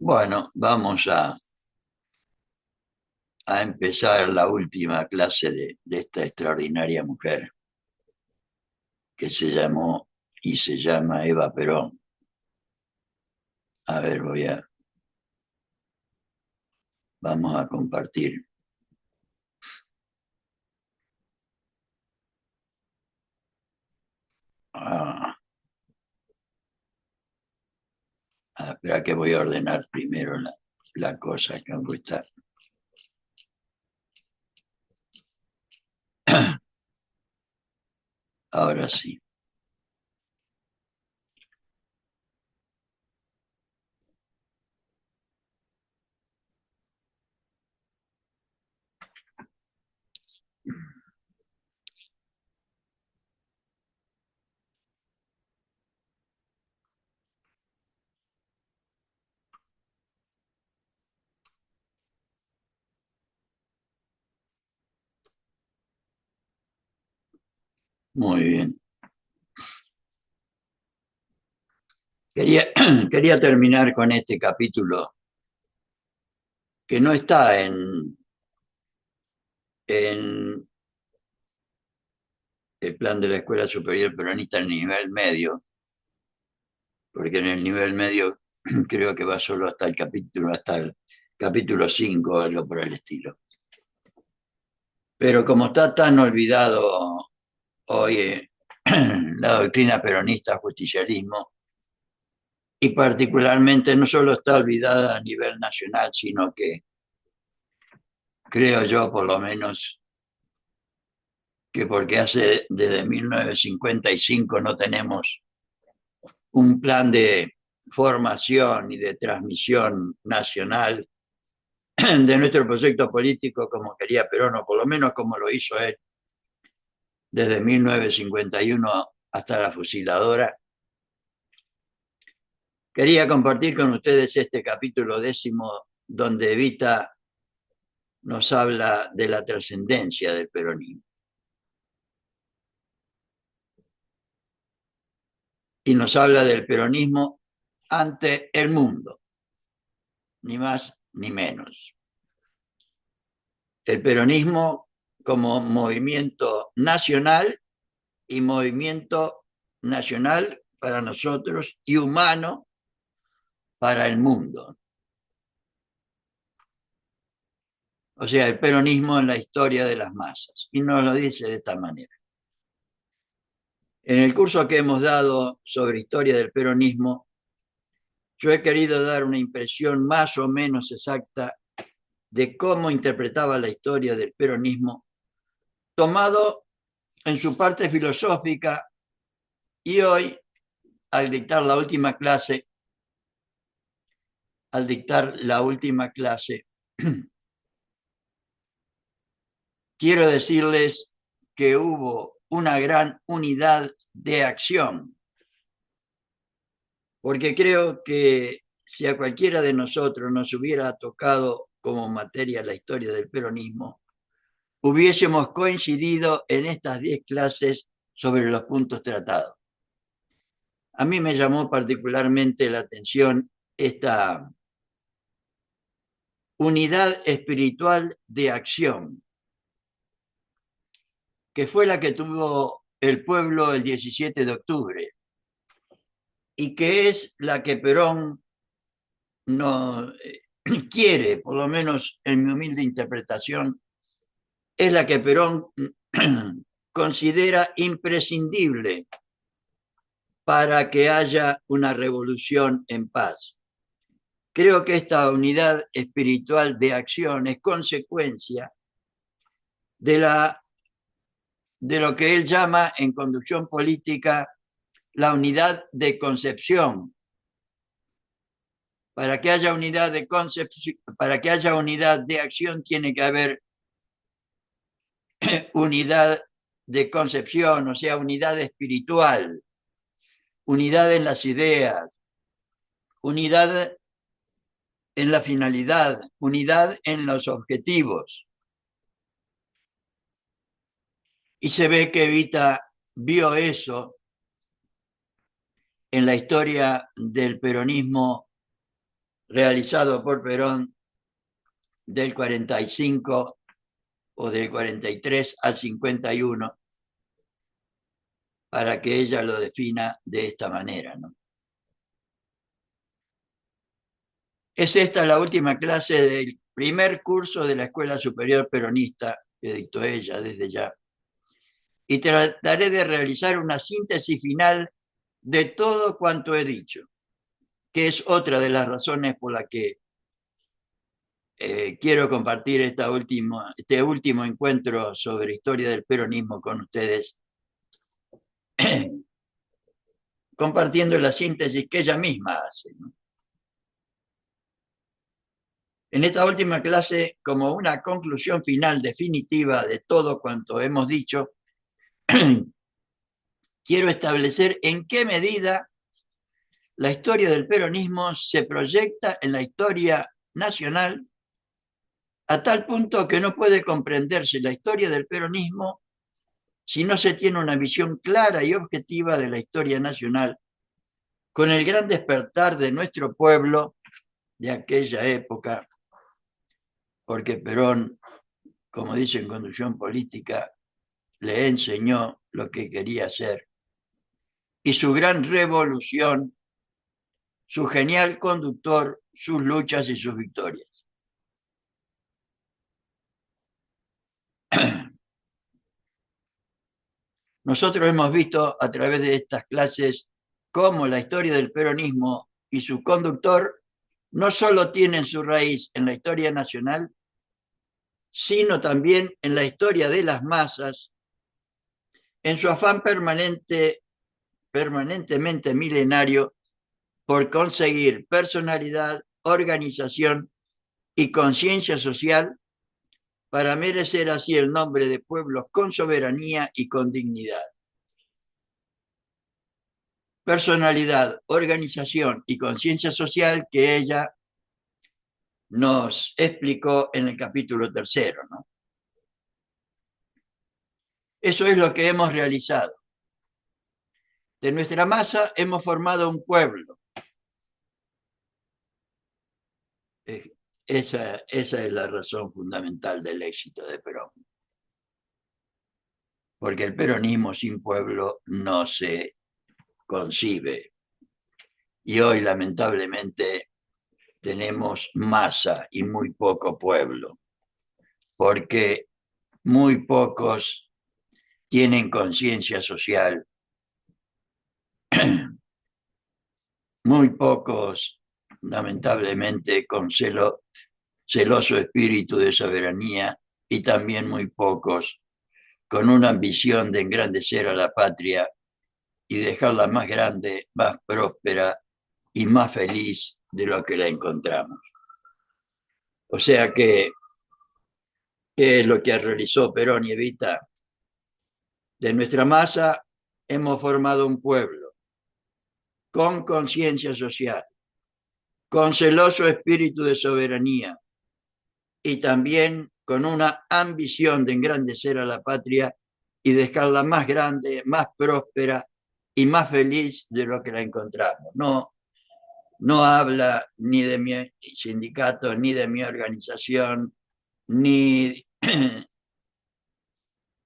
Bueno, vamos a empezar la última clase de esta extraordinaria mujer que se llamó y se llama Eva Perón. A ver, vamos a compartir. Ah, espera que voy a ordenar primero la cosa que me gusta. Ahora sí. Muy bien. Quería, quería terminar con este capítulo que no está en el plan de la Escuela Superior Peronista en el nivel medio, porque en el nivel medio creo que va solo hasta el capítulo 5 o algo por el estilo. Pero como está tan olvidado hoy la doctrina peronista, justicialismo, y particularmente no solo está olvidada a nivel nacional, sino que creo yo por lo menos que porque hace desde 1955 no tenemos un plan de formación y de transmisión nacional de nuestro proyecto político como quería Perón, o por lo menos como lo hizo él desde 1951 hasta la fusiladora. Quería compartir con ustedes este capítulo 10 donde Evita nos habla de la trascendencia del peronismo y nos habla del peronismo ante el mundo, ni más ni menos. El peronismo como movimiento nacional y movimiento nacional para nosotros y humano para el mundo. O sea, el peronismo en la historia de las masas. Y nos lo dice de esta manera. En el curso que hemos dado sobre historia del peronismo, yo he querido dar una impresión más o menos exacta de cómo interpretaba la historia del peronismo, tomado en su parte filosófica, y hoy, al dictar la última clase, al dictar la última clase, quiero decirles que hubo una gran unidad de acción, porque creo que si a cualquiera de nosotros nos hubiera tocado como materia la historia del peronismo, hubiésemos coincidido en estas 10 clases sobre los puntos tratados. A mí me llamó particularmente la atención esta unidad espiritual de acción, que fue la que tuvo el pueblo el 17 de octubre y que es la que Perón no quiere, por lo menos en mi humilde interpretación, es la que Perón considera imprescindible para que haya una revolución en paz. Creo que esta unidad espiritual de acción es consecuencia de, de lo que él llama en conducción política la unidad de concepción. Para que haya unidad de concepción, para que haya unidad de acción, tiene que haber unidad de concepción, o sea, unidad espiritual, unidad en las ideas, unidad en la finalidad, unidad en los objetivos. Y se ve que Evita vio eso en la historia del peronismo realizado por Perón del 45 o del 43 al 51, para que ella lo defina de esta manera, ¿no? Es esta la última clase del primer curso de la Escuela Superior Peronista que dictó ella desde ya. Y trataré de realizar una síntesis final de todo cuanto he dicho, que es otra de las razones por las que quiero compartir este último encuentro sobre historia del peronismo con ustedes, compartiendo la síntesis que ella misma hace, ¿no? En esta última clase, como una conclusión final definitiva de todo cuanto hemos dicho, quiero establecer en qué medida la historia del peronismo se proyecta en la historia nacional, a tal punto que no puede comprenderse la historia del peronismo si no se tiene una visión clara y objetiva de la historia nacional, con el gran despertar de nuestro pueblo de aquella época, porque Perón, como dice en Conducción Política, le enseñó lo que quería hacer, y su gran revolución, su genial conductor, sus luchas y sus victorias. Nosotros hemos visto a través de estas clases cómo la historia del peronismo y su conductor no solo tienen su raíz en la historia nacional, sino también en la historia de las masas, en su afán permanentemente milenario por conseguir personalidad, organización y conciencia social para merecer así el nombre de pueblos con soberanía y con dignidad. Personalidad, organización y conciencia social que ella nos explicó en el capítulo 3, ¿no? Eso es lo que hemos realizado. De nuestra masa hemos formado un pueblo. Esa es la razón fundamental del éxito de Perón. Porque el peronismo sin pueblo no se concibe. Y hoy, lamentablemente, tenemos masa y muy poco pueblo, porque muy pocos tienen conciencia social, muy pocos, lamentablemente, con celoso espíritu de soberanía, y también muy pocos con una ambición de engrandecer a la patria y dejarla más grande, más próspera y más feliz de lo que la encontramos. O sea que, ¿qué es lo que realizó Perón y Evita? De nuestra masa hemos formado un pueblo con conciencia social, con celoso espíritu de soberanía y también con una ambición de engrandecer a la patria y dejarla más grande, más próspera y más feliz de lo que la encontramos. No habla ni de mi sindicato, ni de mi organización, ni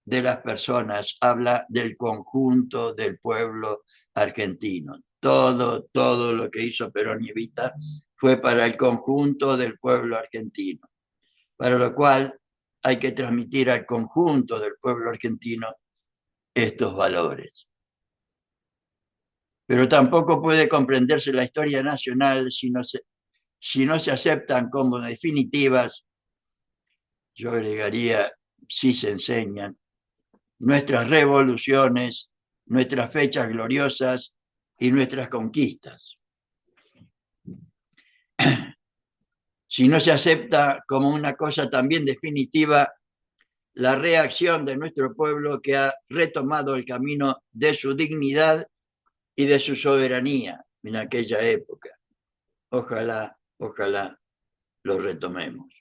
de las personas, habla del conjunto del pueblo argentino. Todo lo que hizo Perón y Evita fue para el conjunto del pueblo argentino, para lo cual hay que transmitir al conjunto del pueblo argentino estos valores. Pero tampoco puede comprenderse la historia nacional si no se aceptan como definitivas, yo agregaría, si se enseñan, nuestras revoluciones, nuestras fechas gloriosas y nuestras conquistas. Si no se acepta como una cosa también definitiva la reacción de nuestro pueblo que ha retomado el camino de su dignidad y de su soberanía en aquella época. Ojalá lo retomemos.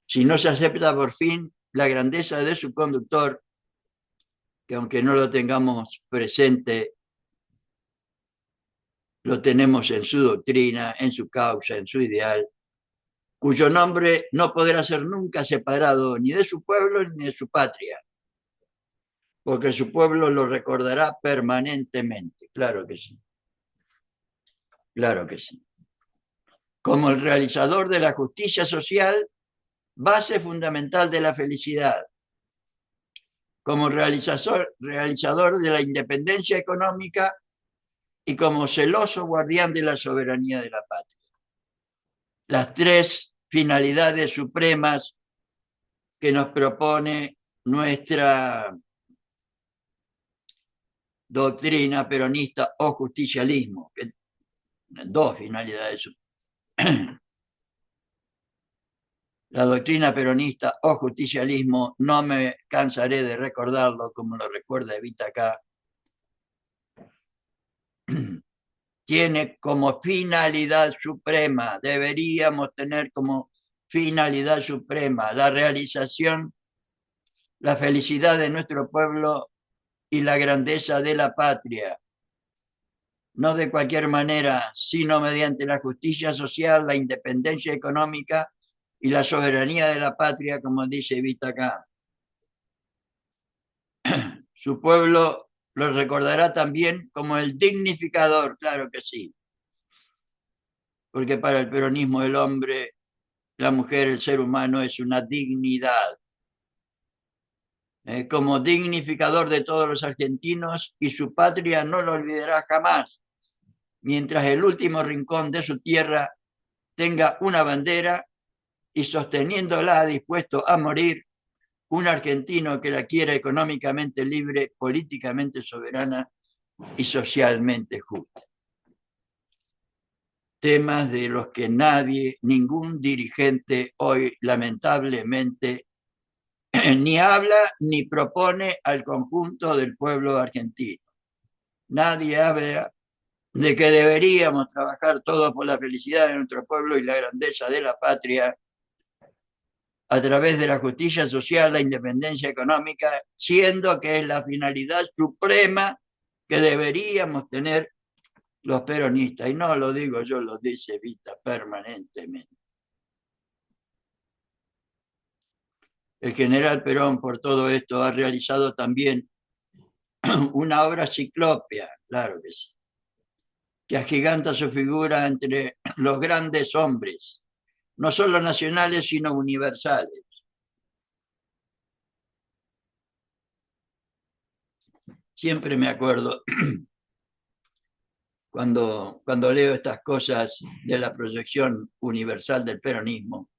Si no se acepta por fin la grandeza de su conductor, que aunque no lo tengamos presente, lo tenemos en su doctrina, en su causa, en su ideal, cuyo nombre no podrá ser nunca separado ni de su pueblo ni de su patria, porque su pueblo lo recordará permanentemente. Claro que sí, claro que sí. Como el realizador de la justicia social, base fundamental de la felicidad, como realizador de la independencia económica y como celoso guardián de la soberanía de la patria. Las tres finalidades supremas que nos propone nuestra doctrina peronista o justicialismo, que dos finalidades. La doctrina peronista o justicialismo, no me cansaré de recordarlo como lo recuerda Evita acá, tiene como finalidad suprema, deberíamos tener como finalidad suprema la realización, la felicidad de nuestro pueblo y la grandeza de la patria. No de cualquier manera, sino mediante la justicia social, la independencia económica y la soberanía de la patria, como dice Evita acá. Su pueblo lo recordará también como el dignificador, claro que sí, porque para el peronismo el hombre, la mujer, el ser humano es una dignidad, como dignificador de todos los argentinos, y su patria no lo olvidará jamás, mientras el último rincón de su tierra tenga una bandera y sosteniéndola dispuesto a morir, un argentino que la quiera económicamente libre, políticamente soberana y socialmente justa. Temas de los que nadie, ningún dirigente hoy lamentablemente ni habla ni propone al conjunto del pueblo argentino. Nadie habla de que deberíamos trabajar todos por la felicidad de nuestro pueblo y la grandeza de la patria a través de la justicia social, la independencia económica, siendo que es la finalidad suprema que deberíamos tener los peronistas. Y no lo digo yo, lo dice Evita permanentemente. El general Perón, por todo esto, ha realizado también una obra ciclópea, claro que sí, que agiganta su figura entre los grandes hombres, no solo nacionales, sino universales. Siempre me acuerdo cuando leo estas cosas de la proyección universal del peronismo,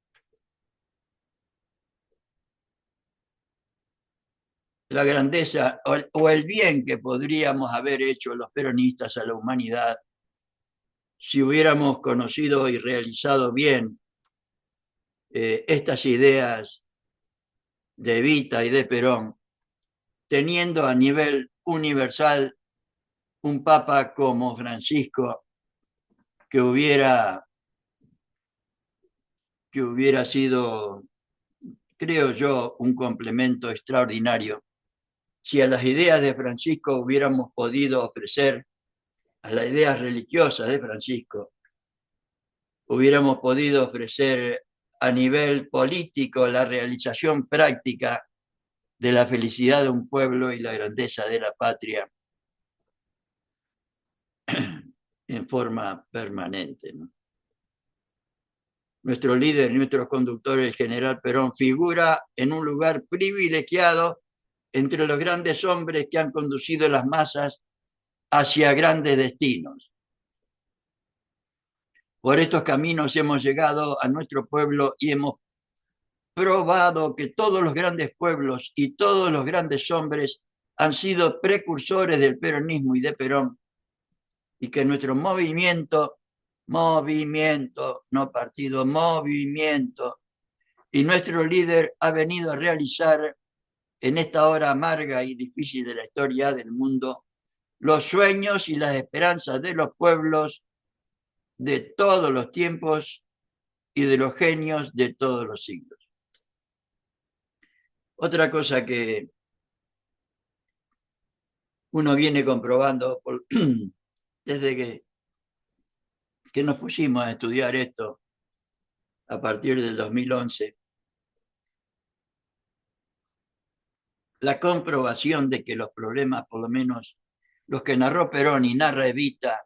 la grandeza o el bien que podríamos haber hecho los peronistas a la humanidad si hubiéramos conocido y realizado bien estas ideas de Evita y de Perón, teniendo a nivel universal un papa como Francisco que hubiera sido, creo yo, un complemento extraordinario. Si a las ideas de Francisco hubiéramos podido ofrecer, a las ideas religiosas de Francisco, hubiéramos podido ofrecer a nivel político la realización práctica de la felicidad de un pueblo y la grandeza de la patria en forma permanente, ¿no? Nuestro líder, nuestro conductor, el general Perón, figura en un lugar privilegiado entre los grandes hombres que han conducido las masas hacia grandes destinos. Por estos caminos hemos llegado a nuestro pueblo y hemos probado que todos los grandes pueblos y todos los grandes hombres han sido precursores del peronismo y de Perón, y que nuestro movimiento, no partido, movimiento, y nuestro líder ha venido a realizar en esta hora amarga y difícil de la historia del mundo los sueños y las esperanzas de los pueblos de todos los tiempos y de los genios de todos los siglos. Otra cosa que uno viene comprobando desde que que nos pusimos a estudiar esto a partir del 2011, la comprobación de que los problemas, por lo menos los que narró Perón y narra Evita,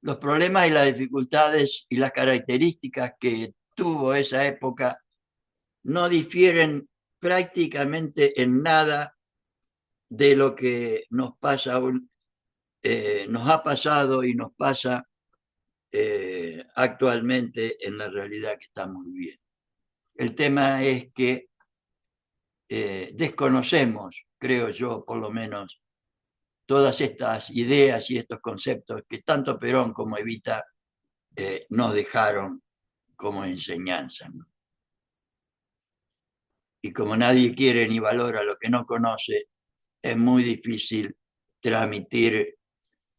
los problemas y las dificultades y las características que tuvo esa época no difieren prácticamente en nada de lo que nos ha pasado y nos pasa actualmente en la realidad que estamos viviendo. El tema es que desconocemos, creo yo, por lo menos, todas estas ideas y estos conceptos que tanto Perón como Evita nos dejaron como enseñanza, ¿no? Y como nadie quiere ni valora lo que no conoce, es muy difícil transmitir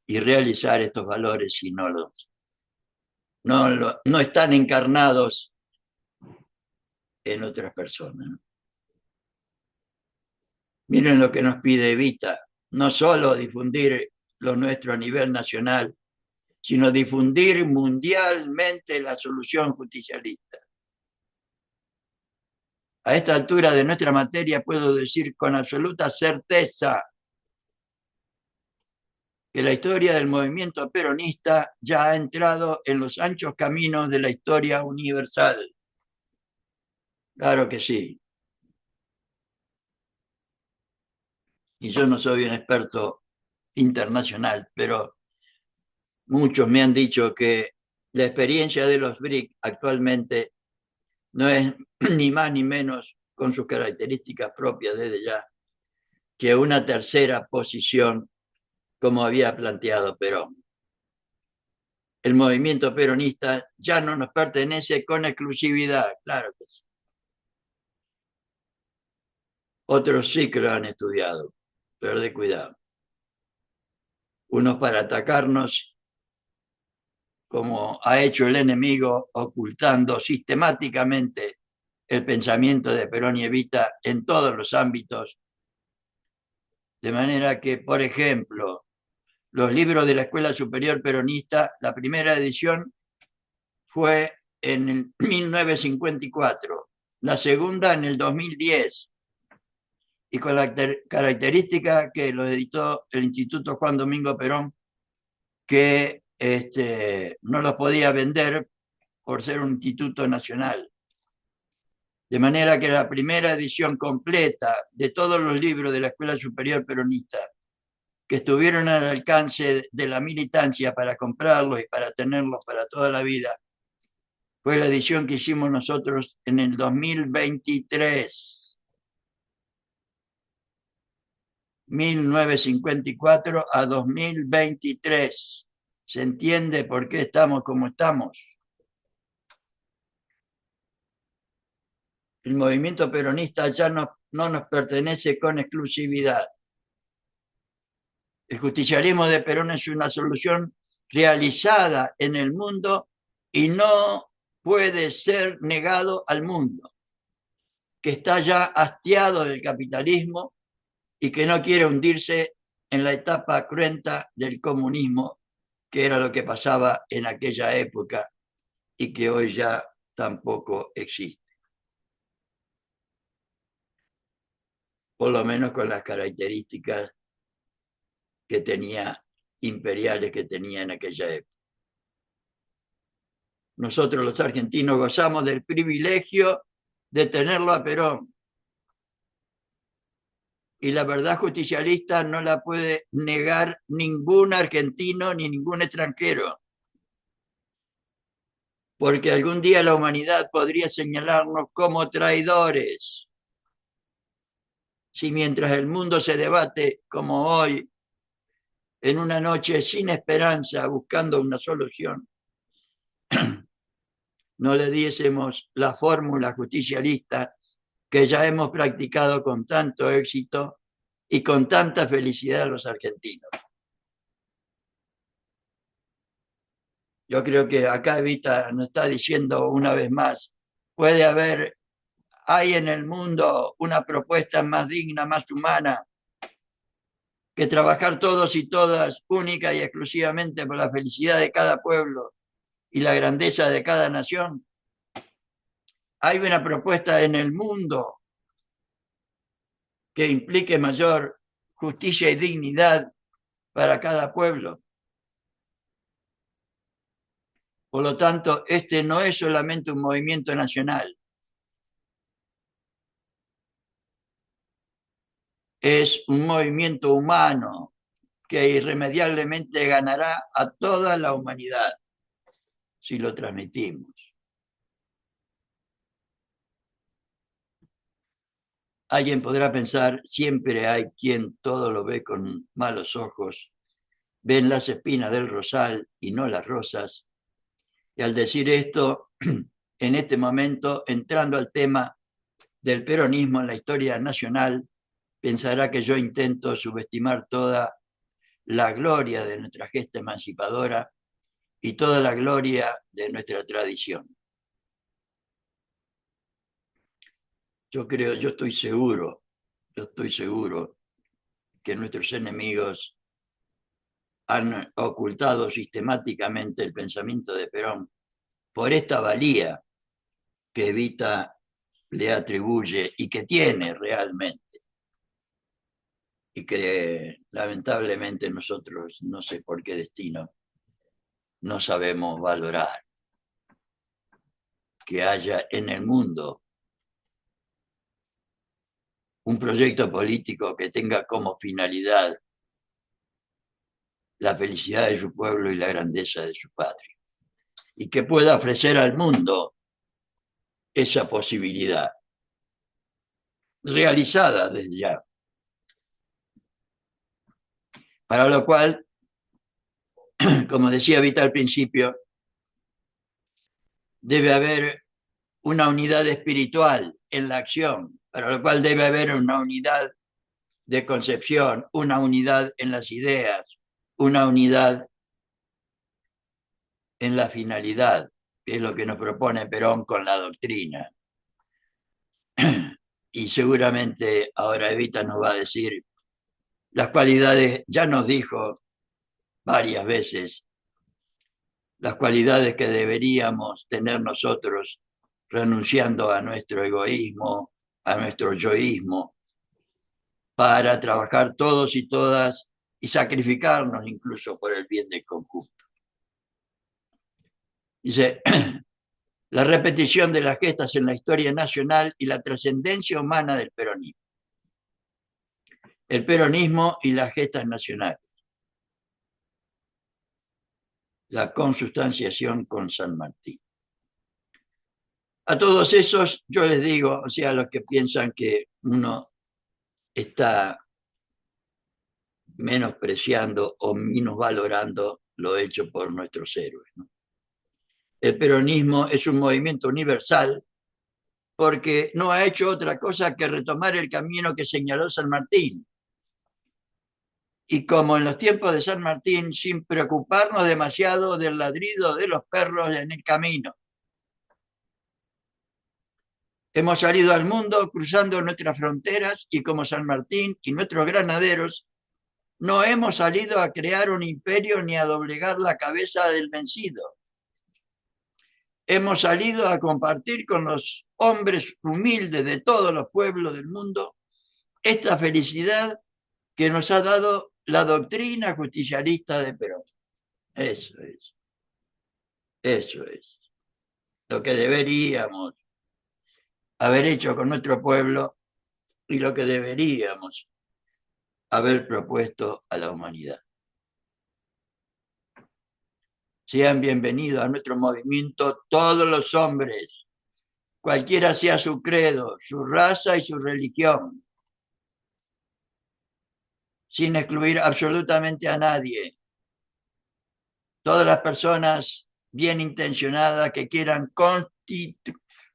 y realizar estos valores si no están encarnados en otras personas, ¿no? Miren lo que nos pide Evita, no solo difundir lo nuestro a nivel nacional, sino difundir mundialmente la solución justicialista. A esta altura de nuestra materia puedo decir con absoluta certeza que la historia del movimiento peronista ya ha entrado en los anchos caminos de la historia universal. Claro que sí. Y yo no soy un experto internacional, pero muchos me han dicho que la experiencia de los BRIC actualmente no es ni más ni menos, con sus características propias desde ya, que una tercera posición como había planteado Perón. El movimiento peronista ya no nos pertenece con exclusividad, claro que sí. Otros sí que lo han estudiado, pero de cuidado. Unos para atacarnos, como ha hecho el enemigo, ocultando sistemáticamente el pensamiento de Perón y Evita en todos los ámbitos. De manera que, por ejemplo, los libros de la Escuela Superior Peronista, la primera edición fue en el 1954, la segunda en el 2010, y con la característica que lo editó el Instituto Juan Domingo Perón, que no los podía vender por ser un instituto nacional. De manera que la primera edición completa de todos los libros de la Escuela Superior Peronista que estuvieron al alcance de la militancia para comprarlos y para tenerlos para toda la vida, fue la edición que hicimos nosotros en el 2023. 1954 a 2023. ¿Se entiende por qué estamos como estamos? El movimiento peronista ya no nos pertenece con exclusividad. El justicialismo de Perón es una solución realizada en el mundo y no puede ser negado al mundo, que está ya hastiado del capitalismo y que no quiere hundirse en la etapa cruenta del comunismo, que era lo que pasaba en aquella época y que hoy ya tampoco existe. Por lo menos con las características que tenía, imperiales que tenía en aquella época. Nosotros los argentinos gozamos del privilegio de tenerlo a Perón. Y la verdad justicialista no la puede negar ningún argentino ni ningún extranjero. Porque algún día la humanidad podría señalarnos como traidores. Si mientras el mundo se debate como hoy, en una noche sin esperanza, buscando una solución, no le diésemos la fórmula justicialista que ya hemos practicado con tanto éxito y con tanta felicidad a los argentinos. Yo creo que acá Evita nos está diciendo una vez más, hay en el mundo una propuesta más digna, más humana, que trabajar todos y todas única y exclusivamente por la felicidad de cada pueblo y la grandeza de cada nación. Hay una propuesta en el mundo que implique mayor justicia y dignidad para cada pueblo. Por lo tanto, este no es solamente un movimiento nacional, es un movimiento humano que irremediablemente ganará a toda la humanidad si lo transmitimos. Alguien podrá pensar, siempre hay quien todo lo ve con malos ojos, ven las espinas del rosal y no las rosas. Y al decir esto, en este momento, entrando al tema del peronismo en la historia nacional, pensará que yo intento subestimar toda la gloria de nuestra gesta emancipadora y toda la gloria de nuestra tradición. Yo estoy seguro que nuestros enemigos han ocultado sistemáticamente el pensamiento de Perón por esta valía que Evita le atribuye y que tiene realmente, y que lamentablemente nosotros, no sé por qué destino, no sabemos valorar, que haya en el mundo un proyecto político que tenga como finalidad la felicidad de su pueblo y la grandeza de su patria, y que pueda ofrecer al mundo esa posibilidad, realizada desde ya. Para lo cual, como decía Vita al principio, debe haber una unidad espiritual en la acción, para lo cual debe haber una unidad de concepción, una unidad en las ideas, una unidad en la finalidad, que es lo que nos propone Perón con la doctrina. Y seguramente ahora Evita nos va a decir las cualidades, ya nos dijo varias veces, las cualidades que deberíamos tener nosotros renunciando a nuestro egoísmo, a nuestro yoísmo, para trabajar todos y todas y sacrificarnos incluso por el bien del conjunto. Dice, la repetición de las gestas en la historia nacional y la trascendencia humana del peronismo. El peronismo y las gestas nacionales. La consustanciación con San Martín. A todos esos yo les digo, o sea, a los que piensan que uno está menospreciando o minusvalorando lo hecho por nuestros héroes, ¿no? El peronismo es un movimiento universal porque no ha hecho otra cosa que retomar el camino que señaló San Martín. Y como en los tiempos de San Martín, sin preocuparnos demasiado del ladrido de los perros en el camino. Hemos salido al mundo cruzando nuestras fronteras y como San Martín y nuestros granaderos, no hemos salido a crear un imperio ni a doblegar la cabeza del vencido. Hemos salido a compartir con los hombres humildes de todos los pueblos del mundo esta felicidad que nos ha dado la doctrina justicialista de Perón. Eso es, eso es lo que deberíamos haber hecho con nuestro pueblo y lo que deberíamos haber propuesto a la humanidad. Sean bienvenidos a nuestro movimiento todos los hombres, cualquiera sea su credo, su raza y su religión, sin excluir absolutamente a nadie. Todas las personas bien intencionadas que quieran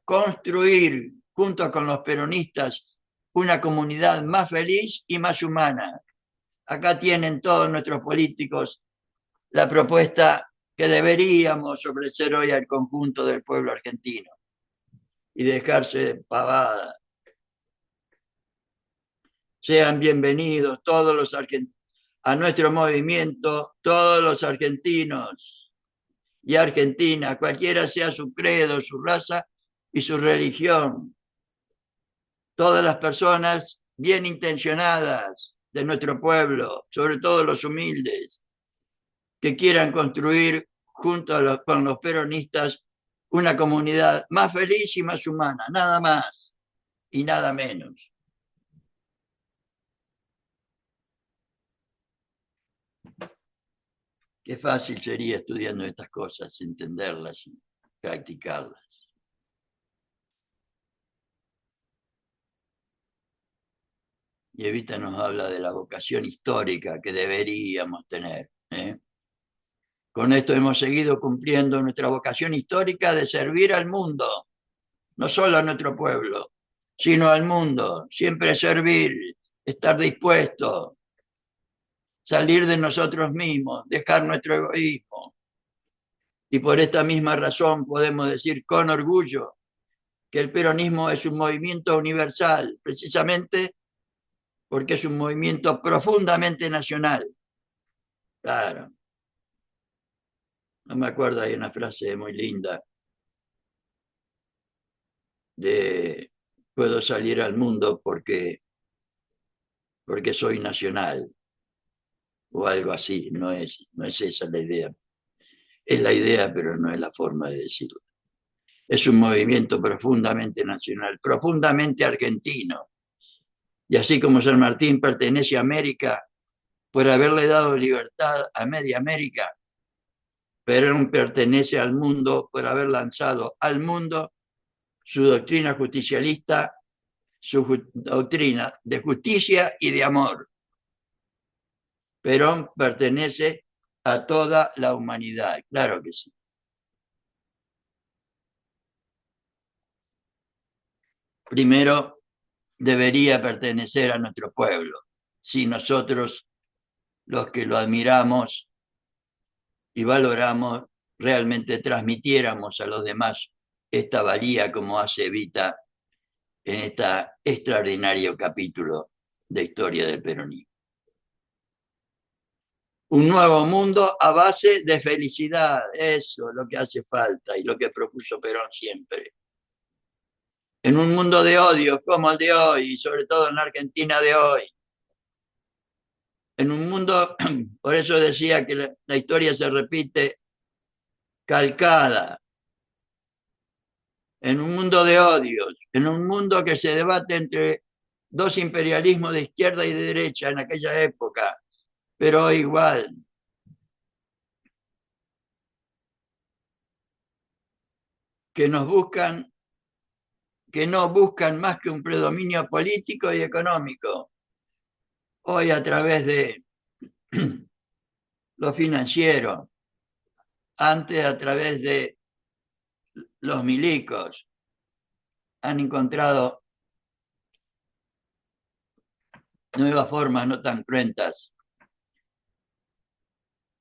construir junto con los peronistas una comunidad más feliz y más humana. Acá tienen todos nuestros políticos la propuesta que deberíamos ofrecer hoy al conjunto del pueblo argentino y dejarse de pavada. Sean bienvenidos todos los argentinos a nuestro movimiento, todos los argentinos, y Argentina, cualquiera sea su credo, su raza y su religión. Todas las personas bien intencionadas de nuestro pueblo, sobre todo los humildes, que quieran construir junto con los peronistas una comunidad más feliz y más humana, nada más y nada menos. Qué fácil sería estudiando estas cosas, entenderlas y practicarlas. Y Evita nos habla de la vocación histórica que deberíamos tener. Con esto hemos seguido cumpliendo nuestra vocación histórica de servir al mundo, no solo a nuestro pueblo, sino al mundo. Siempre servir, estar dispuesto, salir de nosotros mismos, dejar nuestro egoísmo. Y por esta misma razón podemos decir con orgullo que el peronismo es un movimiento universal, precisamente porque es un movimiento profundamente nacional. Claro, no me acuerdo, hay una frase muy linda de puedo salir al mundo porque soy nacional o algo así, no es esa la idea. Es la idea, pero no es la forma de decirlo. Es un movimiento profundamente nacional, profundamente argentino. Y así como San Martín pertenece a América por haberle dado libertad a media América, Perón pertenece al mundo por haber lanzado al mundo su doctrina justicialista, su doctrina de justicia y de amor. Perón pertenece a toda la humanidad, claro que sí. Primero, debería pertenecer a nuestro pueblo. Si nosotros, los que lo admiramos y valoramos, realmente transmitiéramos a los demás esta valía como hace Evita en este extraordinario capítulo de historia del peronismo. Un nuevo mundo a base de felicidad, eso es lo que hace falta y lo que propuso Perón siempre. En un mundo de odio como el de hoy, y sobre todo en la Argentina de hoy, en un mundo, por eso decía que la historia se repite calcada, en un mundo de odios, en un mundo que se debate entre dos imperialismos de izquierda y de derecha en aquella época, pero igual, que nos buscan, que no buscan más que un predominio político y económico. Hoy a través de lo financiero, antes a través de los milicos, han encontrado nuevas formas no tan cruentas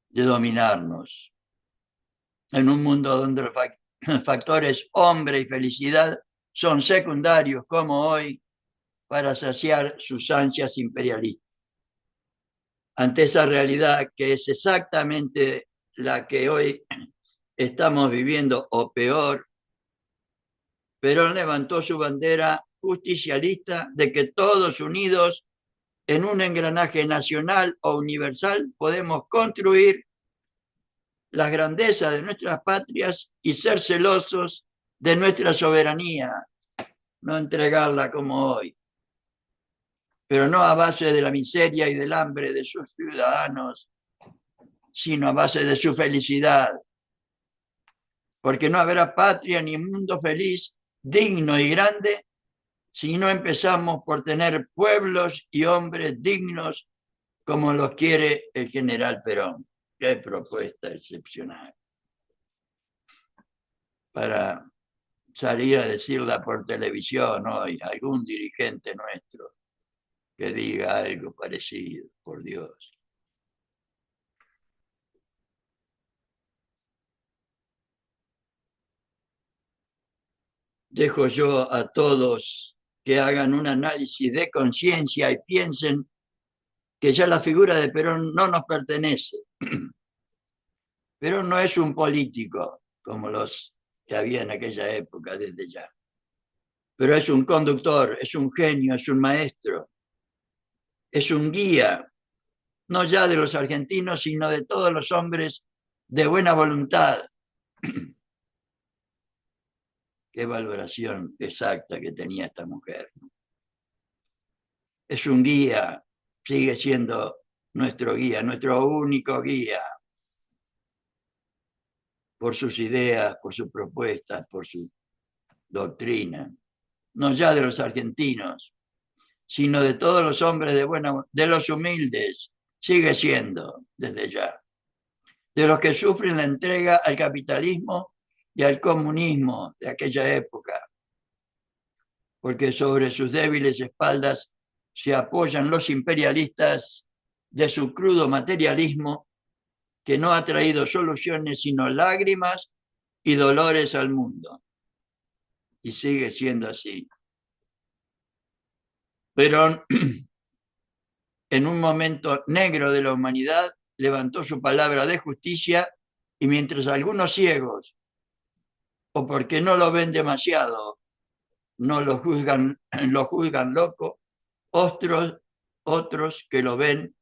de dominarnos. En un mundo donde los factores hombre y felicidad son secundarios como hoy para saciar sus ansias imperialistas. Ante esa realidad que es exactamente la que hoy estamos viviendo o peor, Perón levantó su bandera justicialista de que todos unidos en un engranaje nacional o universal podemos construir las grandezas de nuestras patrias y ser celosos de nuestra soberanía, no entregarla como hoy, pero no a base de la miseria y del hambre de sus ciudadanos, sino a base de su felicidad, porque no habrá patria ni mundo feliz, digno y grande si no empezamos por tener pueblos y hombres dignos como los quiere el general Perón. Qué propuesta excepcional. Para salir a decirla por televisión hoy, algún dirigente nuestro que diga algo parecido, por Dios. Dejo yo a todos que hagan un análisis de conciencia y piensen que ya la figura de Perón no nos pertenece, Perón no es un político como los que había en aquella época desde ya, pero es un conductor, es un genio, es un maestro, es un guía, no ya de los argentinos, sino de todos los hombres de buena voluntad. Qué valoración exacta que tenía esta mujer. Es un guía, sigue siendo nuestro guía, nuestro único guía, por sus ideas, por sus propuestas, por su doctrina. No ya de los argentinos, sino de todos los hombres de los humildes, sigue siendo desde ya. De los que sufren la entrega al capitalismo y al comunismo de aquella época, porque sobre sus débiles espaldas se apoyan los imperialistas de su crudo materialismo que no ha traído soluciones sino lágrimas y dolores al mundo. Y sigue siendo así. Pero en un momento negro de la humanidad levantó su palabra de justicia y mientras algunos ciegos, o porque no lo ven demasiado, no lo juzgan loco, otros que lo ven,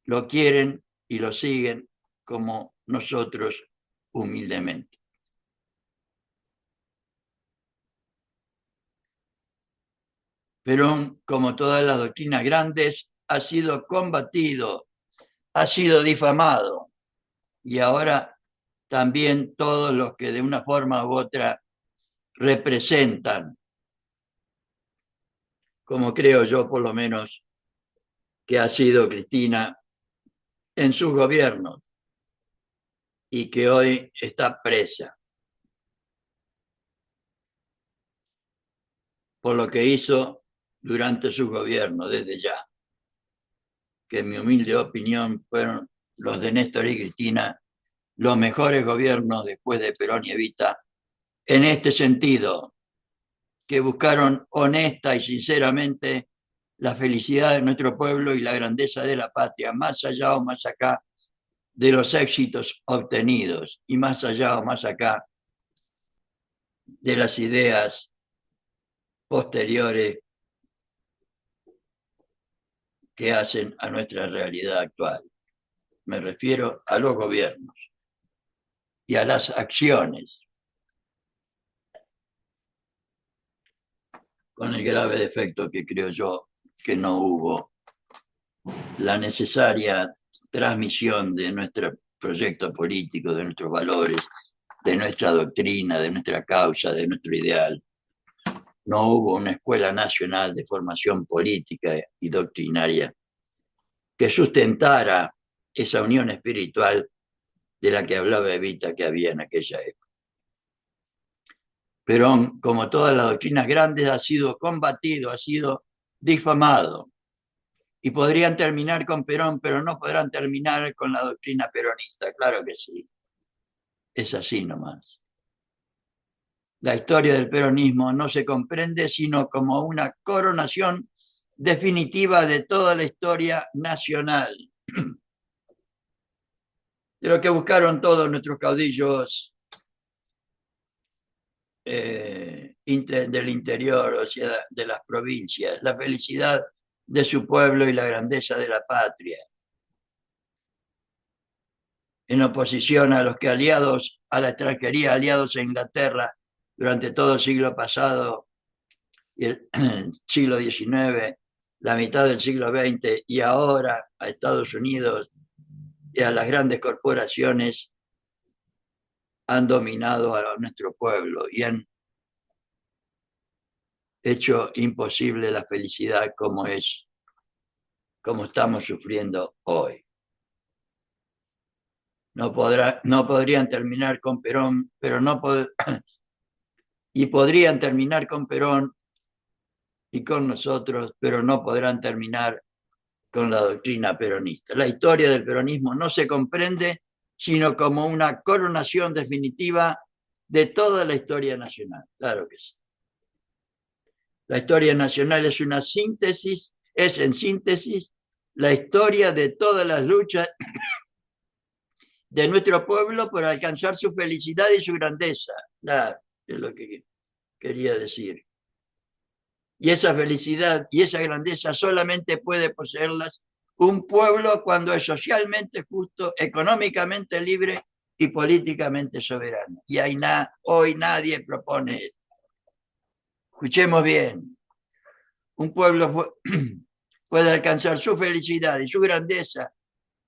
lo quieren y lo siguen como nosotros humildemente. Perón, como todas las doctrinas grandes, ha sido combatido, ha sido difamado y ahora también todos los que de una forma u otra representan, como creo yo por lo menos que ha sido Cristina en sus gobiernos y que hoy está presa por lo que hizo durante su gobierno desde ya, que en mi humilde opinión fueron los de Néstor y Cristina los mejores gobiernos después de Perón y Evita en este sentido, que buscaron honesta y sinceramente la felicidad de nuestro pueblo y la grandeza de la patria, más allá o más acá de los éxitos obtenidos y más allá o más acá de las ideas posteriores que hacen a nuestra realidad actual. Me refiero a los gobiernos y a las acciones, con el grave defecto que creo yo que no hubo la necesaria transmisión de nuestro proyecto político, de nuestros valores, de nuestra doctrina, de nuestra causa, de nuestro ideal. No hubo una escuela nacional de formación política y doctrinaria que sustentara esa unión espiritual de la que hablaba Evita que había en aquella época. Perón, como todas las doctrinas grandes, ha sido combatido, ha sido difamado. Y podrían terminar con Perón, pero no podrán terminar con la doctrina peronista. Claro que sí. Es así nomás. La historia del peronismo no se comprende sino como una coronación definitiva de toda la historia nacional. De lo que buscaron todos nuestros caudillos del interior, o sea, de las provincias, la felicidad de su pueblo y la grandeza de la patria, en oposición a los que aliados a la extranjería, aliados a Inglaterra durante todo el siglo pasado y el siglo XIX, la mitad del siglo XX y ahora a Estados Unidos y a las grandes corporaciones han dominado a nuestro pueblo y han hecho imposible la felicidad como estamos sufriendo hoy. No podrían terminar con Perón, pero y podrían terminar con Perón y con nosotros, pero no podrán terminar con la doctrina peronista. La historia del peronismo no se comprende sino como una coronación definitiva de toda la historia nacional. Claro que sí. La historia nacional es una síntesis, es en síntesis la historia de todas las luchas de nuestro pueblo por alcanzar su felicidad y su grandeza. Claro, es lo que quería decir. Y esa felicidad y esa grandeza solamente puede poseerlas un pueblo cuando es socialmente justo, económicamente libre y políticamente soberano. Y hoy nadie propone esto. Escuchemos bien. Un pueblo puede alcanzar su felicidad y su grandeza,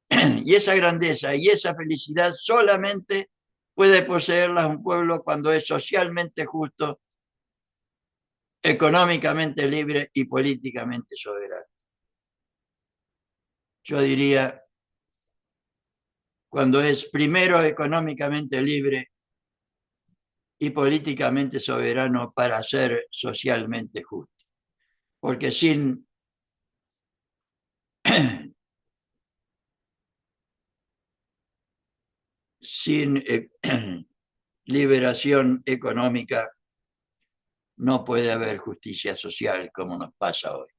y esa grandeza y esa felicidad solamente puede poseerlas un pueblo cuando es socialmente justo, económicamente libre y políticamente soberano. Yo diría, cuando es primero económicamente libre y políticamente soberano para ser socialmente justo. Porque sin liberación económica no puede haber justicia social como nos pasa hoy.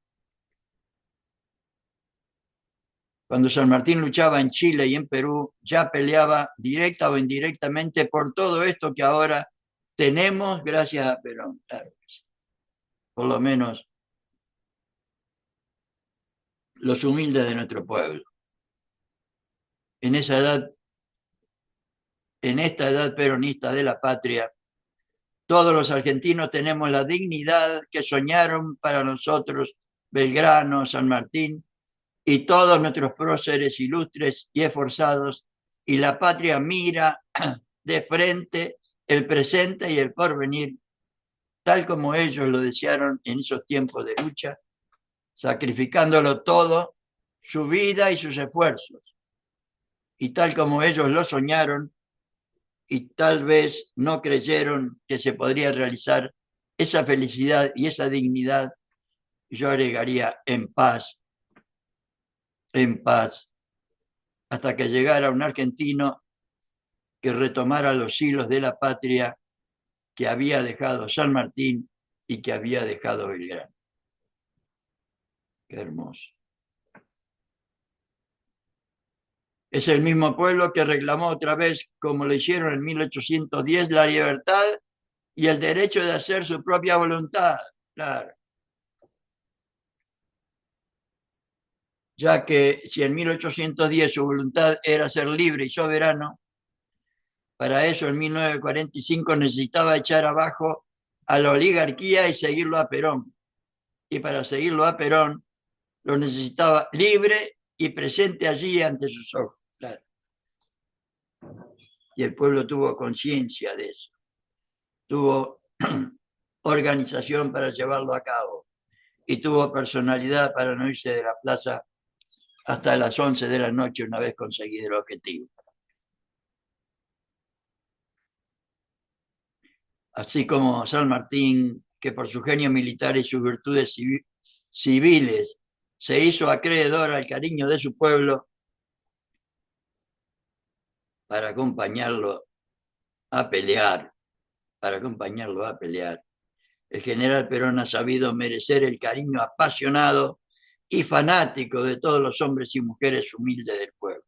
Cuando San Martín luchaba en Chile y en Perú, ya peleaba directa o indirectamente por todo esto que ahora tenemos gracias a Perón. Claro, por lo menos los humildes de nuestro pueblo. En esa edad, en esta edad peronista de la patria, todos los argentinos tenemos la dignidad que soñaron para nosotros Belgrano, San Martín y todos nuestros próceres ilustres y esforzados, y la patria mira de frente el presente y el porvenir, tal como ellos lo desearon en esos tiempos de lucha, sacrificándolo todo, su vida y sus esfuerzos, y tal como ellos lo soñaron, y tal vez no creyeron que se podría realizar esa felicidad y esa dignidad, yo agregaría en paz, hasta que llegara un argentino que retomara los hilos de la patria que había dejado San Martín y que había dejado Belgrano. Qué hermoso. Es el mismo pueblo que reclamó otra vez, como lo hicieron en 1810, la libertad y el derecho de hacer su propia voluntad. Claro. Ya que si en 1810 su voluntad era ser libre y soberano, para eso en 1945 necesitaba echar abajo a la oligarquía y seguirlo a Perón. Y para seguirlo a Perón lo necesitaba libre y presente allí ante sus ojos. Claro. Y el pueblo tuvo conciencia de eso, tuvo organización para llevarlo a cabo y tuvo personalidad para no irse de la plaza hasta las 11 de la noche una vez conseguido el objetivo. Así como San Martín, que por su genio militar y sus virtudes civiles se hizo acreedor al cariño de su pueblo para acompañarlo a pelear, para acompañarlo a pelear. El general Perón ha sabido merecer el cariño apasionado y fanático de todos los hombres y mujeres humildes del pueblo.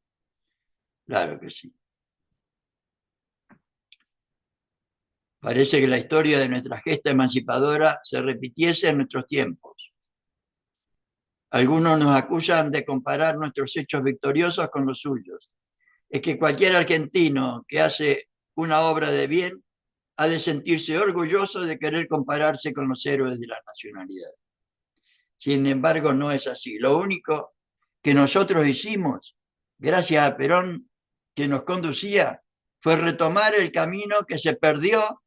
Claro que sí. Parece que la historia de nuestra gesta emancipadora se repitiese en nuestros tiempos. Algunos nos acusan de comparar nuestros hechos victoriosos con los suyos. Es que cualquier argentino que hace una obra de bien ha de sentirse orgulloso de querer compararse con los héroes de la nacionalidad. Sin embargo, no es así. Lo único que nosotros hicimos, gracias a Perón, que nos conducía, fue retomar el camino que se perdió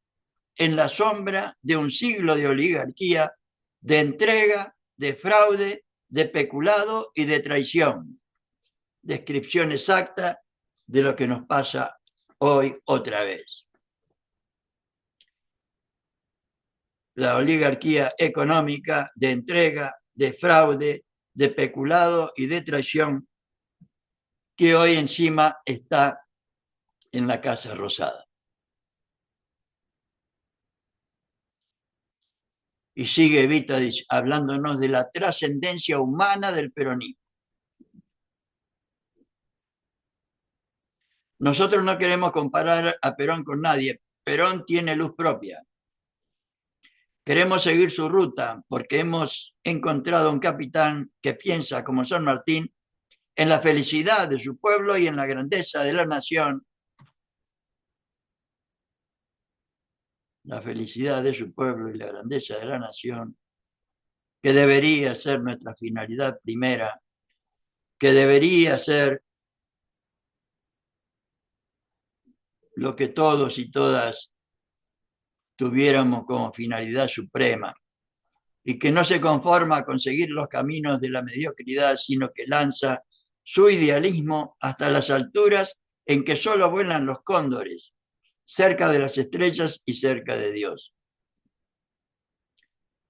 en la sombra de un siglo de oligarquía, de entrega, de fraude, de peculado y de traición. Descripción exacta de lo que nos pasa hoy otra vez. La oligarquía económica de entrega, de fraude, de peculado y de traición que hoy encima está en la Casa Rosada. Y sigue Evita hablándonos de la trascendencia humana del peronismo. Nosotros no queremos comparar a Perón con nadie. Perón tiene luz propia. Queremos seguir su ruta porque hemos encontrado un capitán que piensa como San Martín en la felicidad de su pueblo y en la grandeza de la nación. La felicidad de su pueblo y la grandeza de la nación, que debería ser nuestra finalidad primera, que debería ser lo que todos y todas tuviéramos como finalidad suprema, y que no se conforma con seguir los caminos de la mediocridad, sino que lanza su idealismo hasta las alturas en que solo vuelan los cóndores, cerca de las estrellas y cerca de Dios.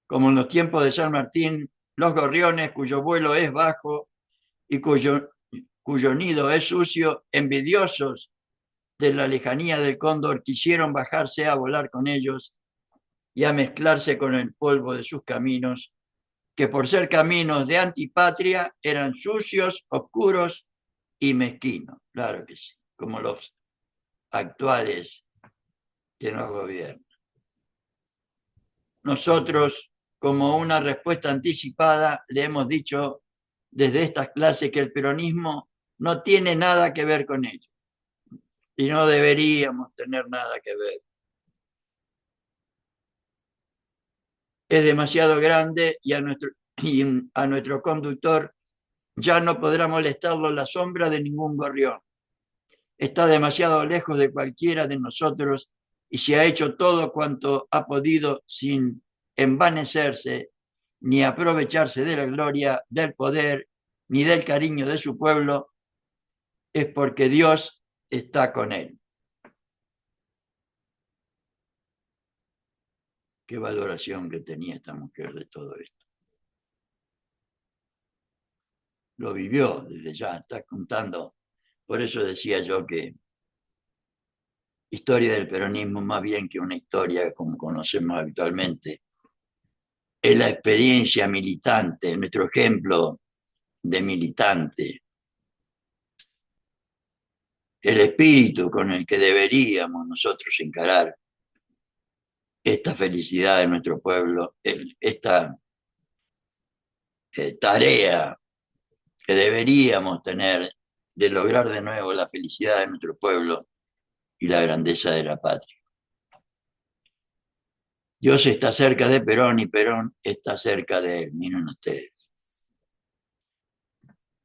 Como en los tiempos de San Martín, los gorriones cuyo vuelo es bajo y cuyo nido es sucio, envidiosos de la lejanía del cóndor, quisieron bajarse a volar con ellos y a mezclarse con el polvo de sus caminos, que por ser caminos de antipatria eran sucios, oscuros y mezquinos. Claro que sí, como los actuales que nos gobiernan. Nosotros, como una respuesta anticipada, le hemos dicho desde estas clases que el peronismo no tiene nada que ver con ello y no deberíamos tener nada que ver. Es demasiado grande y a nuestro conductor ya no podrá molestarlo la sombra de ningún gorrión. Está demasiado lejos de cualquiera de nosotros y se ha hecho todo cuanto ha podido sin envanecerse ni aprovecharse de la gloria, del poder, ni del cariño de su pueblo, es porque Dios está con él. Qué valoración que tenía esta mujer de todo esto. Lo vivió desde ya, está contando. Por eso decía yo que historia del peronismo, más bien que una historia como conocemos habitualmente, es la experiencia militante, nuestro ejemplo de militante, el espíritu con el que deberíamos nosotros encarar esta felicidad de nuestro pueblo, esta tarea que deberíamos tener de lograr de nuevo la felicidad de nuestro pueblo y la grandeza de la patria. Dios está cerca de Perón y Perón está cerca de él, miren ustedes.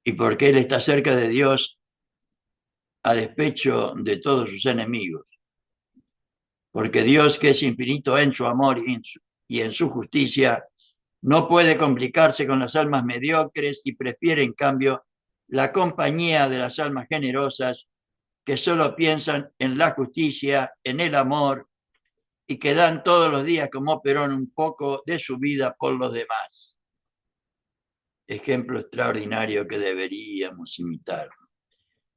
Y porque él está cerca de Dios a despecho de todos sus enemigos. Porque Dios, que es infinito en su amor y en su justicia, no puede complicarse con las almas mediocres y prefiere, en cambio, la compañía de las almas generosas que solo piensan en la justicia, en el amor y que dan todos los días como Perón un poco de su vida por los demás. Ejemplo extraordinario que deberíamos imitar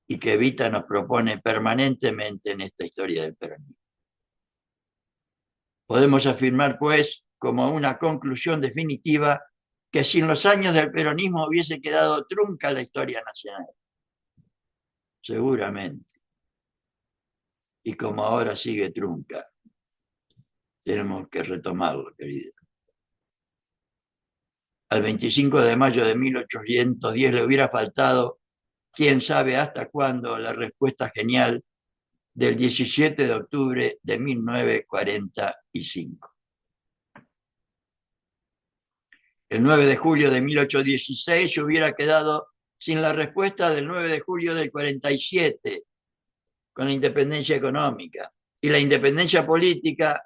y que Evita nos propone permanentemente en esta historia del peronismo. Podemos afirmar, pues, como una conclusión definitiva, que sin los años del peronismo hubiese quedado trunca la historia nacional. Seguramente. Y como ahora sigue trunca, tenemos que retomarlo, querido. Al 25 de mayo de 1810 le hubiera faltado, quién sabe hasta cuándo, la respuesta genial del 17 de octubre de 1945. El 9 de julio de 1816 se hubiera quedado sin la respuesta del 9 de julio del 47, con la independencia económica. Y la independencia política,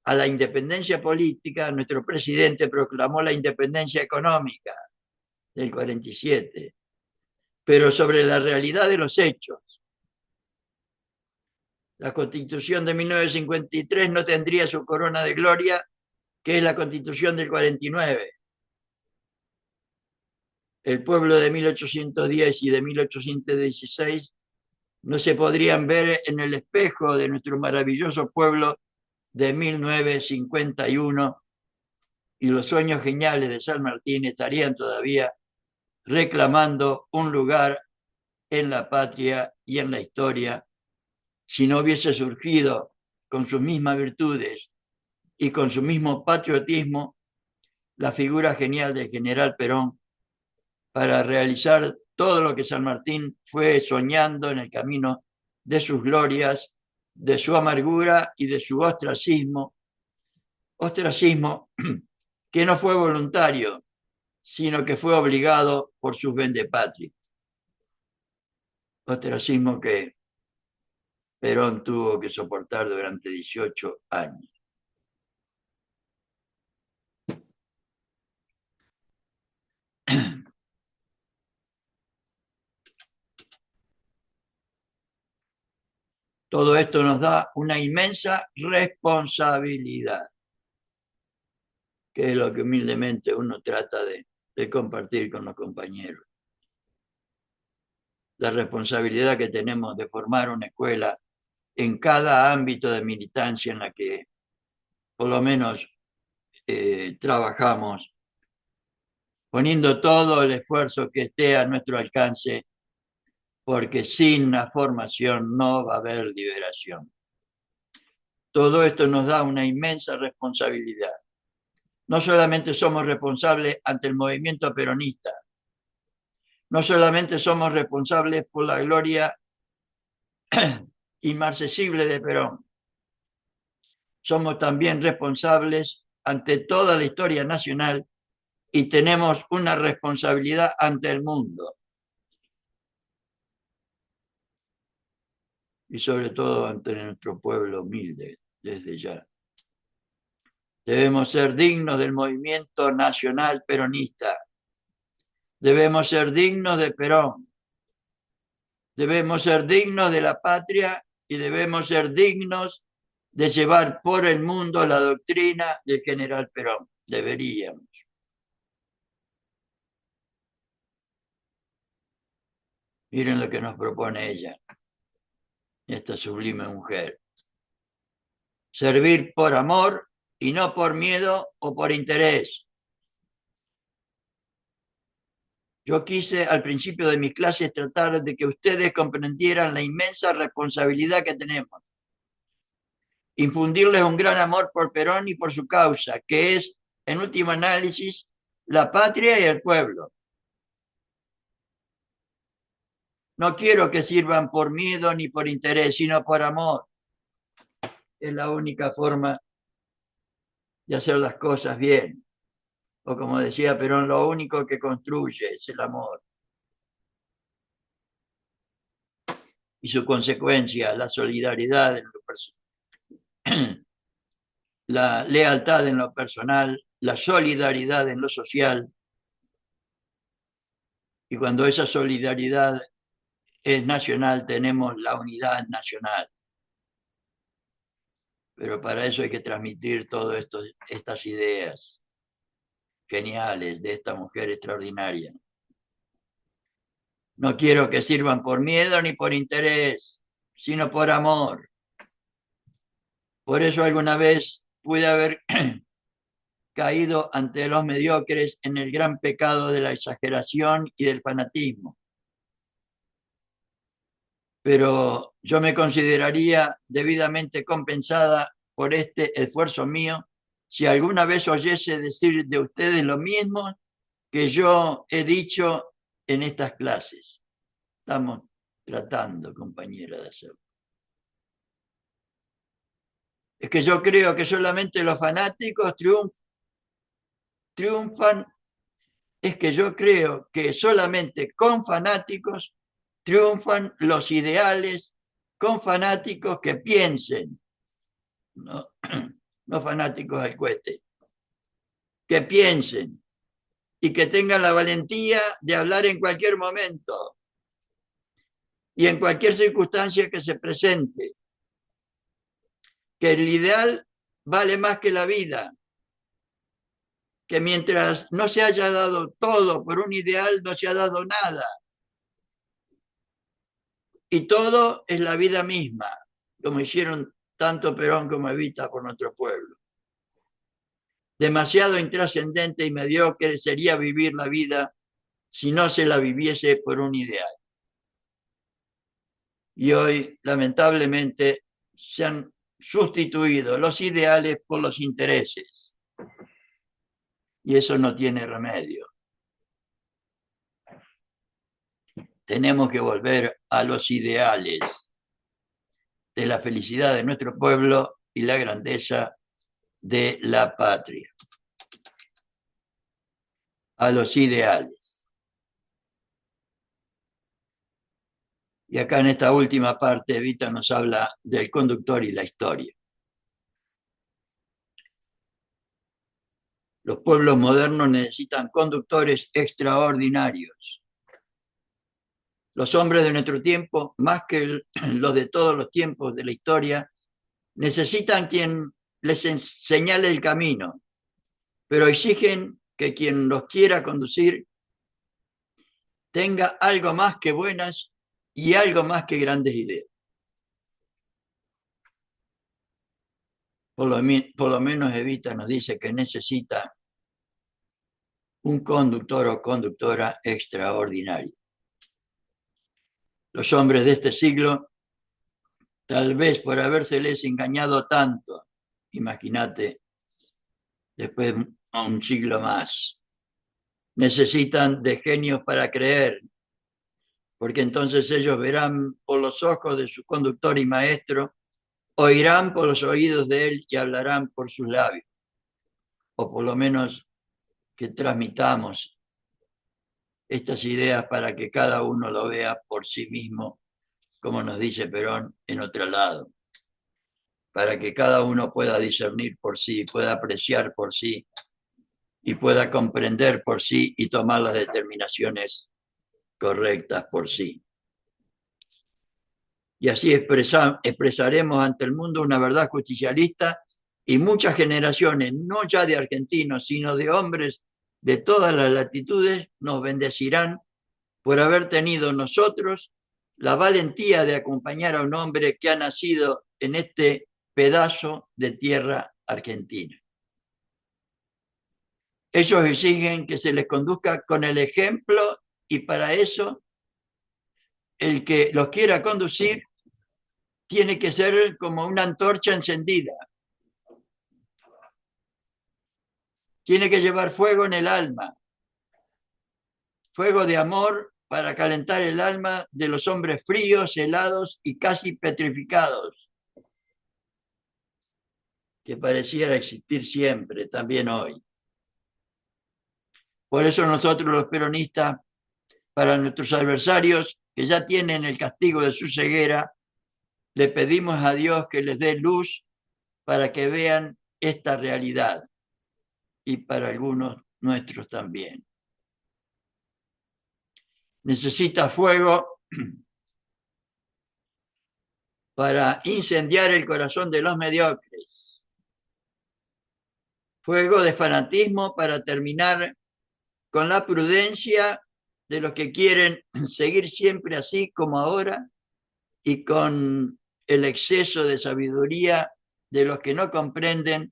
a la independencia política, nuestro presidente proclamó la independencia económica del 47, pero sobre la realidad de los hechos. La Constitución de 1953 no tendría su corona de gloria, que es la Constitución del 49. El pueblo de 1810 y de 1816 no se podrían ver en el espejo de nuestro maravilloso pueblo de 1951 y los sueños geniales de San Martín estarían todavía reclamando un lugar en la patria y en la historia si no hubiese surgido con sus mismas virtudes y con su mismo patriotismo la figura genial del general Perón para realizar todo lo que San Martín fue soñando en el camino de sus glorias, de su amargura y de su ostracismo que no fue voluntario, sino que fue obligado por sus vendepatrias. Ostracismo que Perón tuvo que soportar durante 18 años. Todo esto nos da una inmensa responsabilidad, que es lo que humildemente uno trata de compartir con los compañeros. La responsabilidad que tenemos de formar una escuela en cada ámbito de militancia en la que por lo menos trabajamos, poniendo todo el esfuerzo que esté a nuestro alcance, porque sin la formación no va a haber liberación. Todo esto nos da una inmensa responsabilidad. No solamente somos responsables ante el movimiento peronista, no solamente somos responsables por la gloria inmarcesible de Perón, somos también responsables ante toda la historia nacional y tenemos una responsabilidad ante el mundo. Y sobre todo ante nuestro pueblo humilde, desde ya. Debemos ser dignos del movimiento nacional peronista. Debemos ser dignos de Perón. Debemos ser dignos de la patria y debemos ser dignos de llevar por el mundo la doctrina del general Perón. Deberíamos. Miren lo que nos propone ella, esta sublime mujer. Servir por amor y no por miedo o por interés. Yo quise al principio de mis clases tratar de que ustedes comprendieran la inmensa responsabilidad que tenemos. Infundirles un gran amor por Perón y por su causa, que es, en último análisis, la patria y el pueblo. No quiero que sirvan por miedo ni por interés, sino por amor. Es la única forma de hacer las cosas bien. O como decía Perón, lo único que construye es el amor. Y su consecuencia, la solidaridad en lo personal, la lealtad en lo personal, la solidaridad en lo social. Y cuando esa solidaridad es nacional, tenemos la unidad nacional. Pero para eso hay que transmitir todas estas ideas geniales de esta mujer extraordinaria. No quiero que sirvan por miedo ni por interés, sino por amor. Por eso alguna vez pude haber caído ante los mediocres en el gran pecado de la exageración y del fanatismo. Pero yo me consideraría debidamente compensada por este esfuerzo mío si alguna vez oyese decir de ustedes lo mismo que yo he dicho en estas clases. Estamos tratando, compañera, de hacerlo. Es que yo creo que solamente los fanáticos triunfan. Es que yo creo que solamente con fanáticos triunfan los ideales, con fanáticos que piensen, no, no fanáticos al cohete, que piensen y que tengan la valentía de hablar en cualquier momento y en cualquier circunstancia que se presente, que el ideal vale más que la vida, que mientras no se haya dado todo por un ideal, no se ha dado nada. Y todo es la vida misma, como hicieron tanto Perón como Evita por nuestro pueblo. Demasiado intrascendente y mediocre sería vivir la vida si no se la viviese por un ideal. Y hoy, lamentablemente, se han sustituido los ideales por los intereses. Y eso no tiene remedio. Tenemos que volver a los ideales de la felicidad de nuestro pueblo y la grandeza de la patria. A los ideales. Y acá en esta última parte, Evita nos habla del conductor y la historia. Los pueblos modernos necesitan conductores extraordinarios. Los hombres de nuestro tiempo, más que los de todos los tiempos de la historia, necesitan quien les señale el camino, pero exigen que quien los quiera conducir tenga algo más que buenas y algo más que grandes ideas. Por lo menos Evita nos dice que necesita un conductor o conductora extraordinario. Los hombres de este siglo, tal vez por habérseles engañado tanto, imagínate, después un siglo más, necesitan de genios para creer, porque entonces ellos verán por los ojos de su conductor y maestro, oirán por los oídos de él y hablarán por sus labios, o por lo menos que transmitamos estas ideas para que cada uno lo vea por sí mismo, como nos dice Perón en otro lado, para que cada uno pueda discernir por sí, pueda apreciar por sí y pueda comprender por sí y tomar las determinaciones correctas por sí. Y así expresaremos ante el mundo una verdad justicialista y muchas generaciones, no ya de argentinos, sino de hombres de todas las latitudes, nos bendecirán por haber tenido nosotros la valentía de acompañar a un hombre que ha nacido en este pedazo de tierra argentina. Ellos exigen que se les conduzca con el ejemplo y para eso el que los quiera conducir tiene que ser como una antorcha encendida. Tiene que llevar fuego en el alma, fuego de amor para calentar el alma de los hombres fríos, helados y casi petrificados, que pareciera existir siempre, también hoy. Por eso nosotros los peronistas, para nuestros adversarios que ya tienen el castigo de su ceguera, le pedimos a Dios que les dé luz para que vean esta realidad y para algunos nuestros también. Necesita fuego para incendiar el corazón de los mediocres. Fuego de fanatismo para terminar con la prudencia de los que quieren seguir siempre así como ahora y con el exceso de sabiduría de los que no comprenden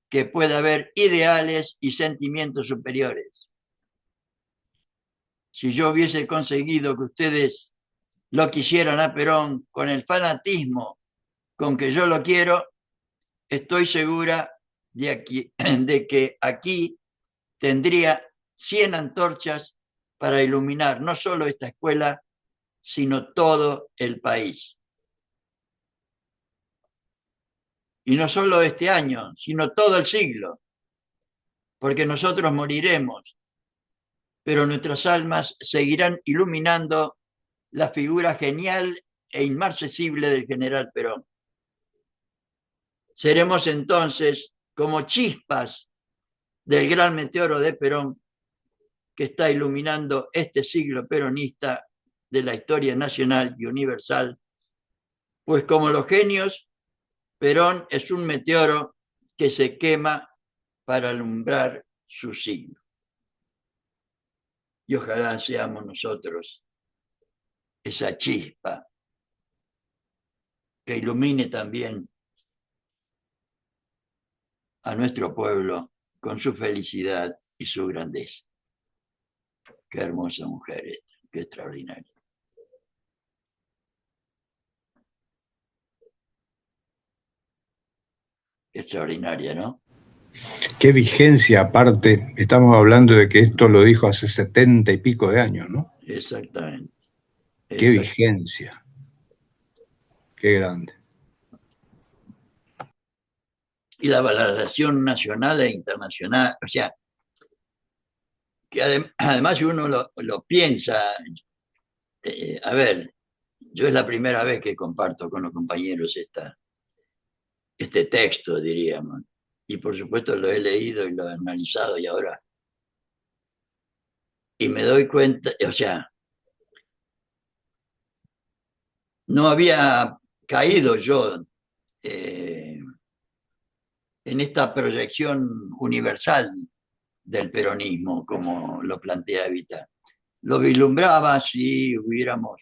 que puede haber ideales y sentimientos superiores. Si yo hubiese conseguido que ustedes lo quisieran a Perón con el fanatismo con que yo lo quiero, estoy segura de que aquí tendría 100 antorchas para iluminar no solo esta escuela, sino todo el país. Y no solo este año, sino todo el siglo, porque nosotros moriremos, pero nuestras almas seguirán iluminando la figura genial e inmarcesible del general Perón. Seremos entonces como chispas del gran meteoro de Perón que está iluminando este siglo peronista de la historia nacional y universal, pues como los genios, Perón es un meteoro que se quema para alumbrar su siglo. Y ojalá seamos nosotros esa chispa que ilumine también a nuestro pueblo con su felicidad y su grandeza. Qué hermosa mujer esta, qué extraordinaria. extraordinaria, ¿no? Qué vigencia, aparte, estamos hablando de que esto lo dijo hace 70 y pico de años, ¿no? Exactamente, Qué exacto. vigencia, qué grande. Y la valoración nacional e internacional, o sea, que además si uno lo piensa, a ver, yo es la primera vez que comparto con los compañeros este texto, diríamos, y por supuesto lo he leído y lo he analizado y ahora, y me doy cuenta, o sea, no había caído yo eh, en esta proyección universal del peronismo, como lo plantea Evita. Lo vislumbraba si hubiéramos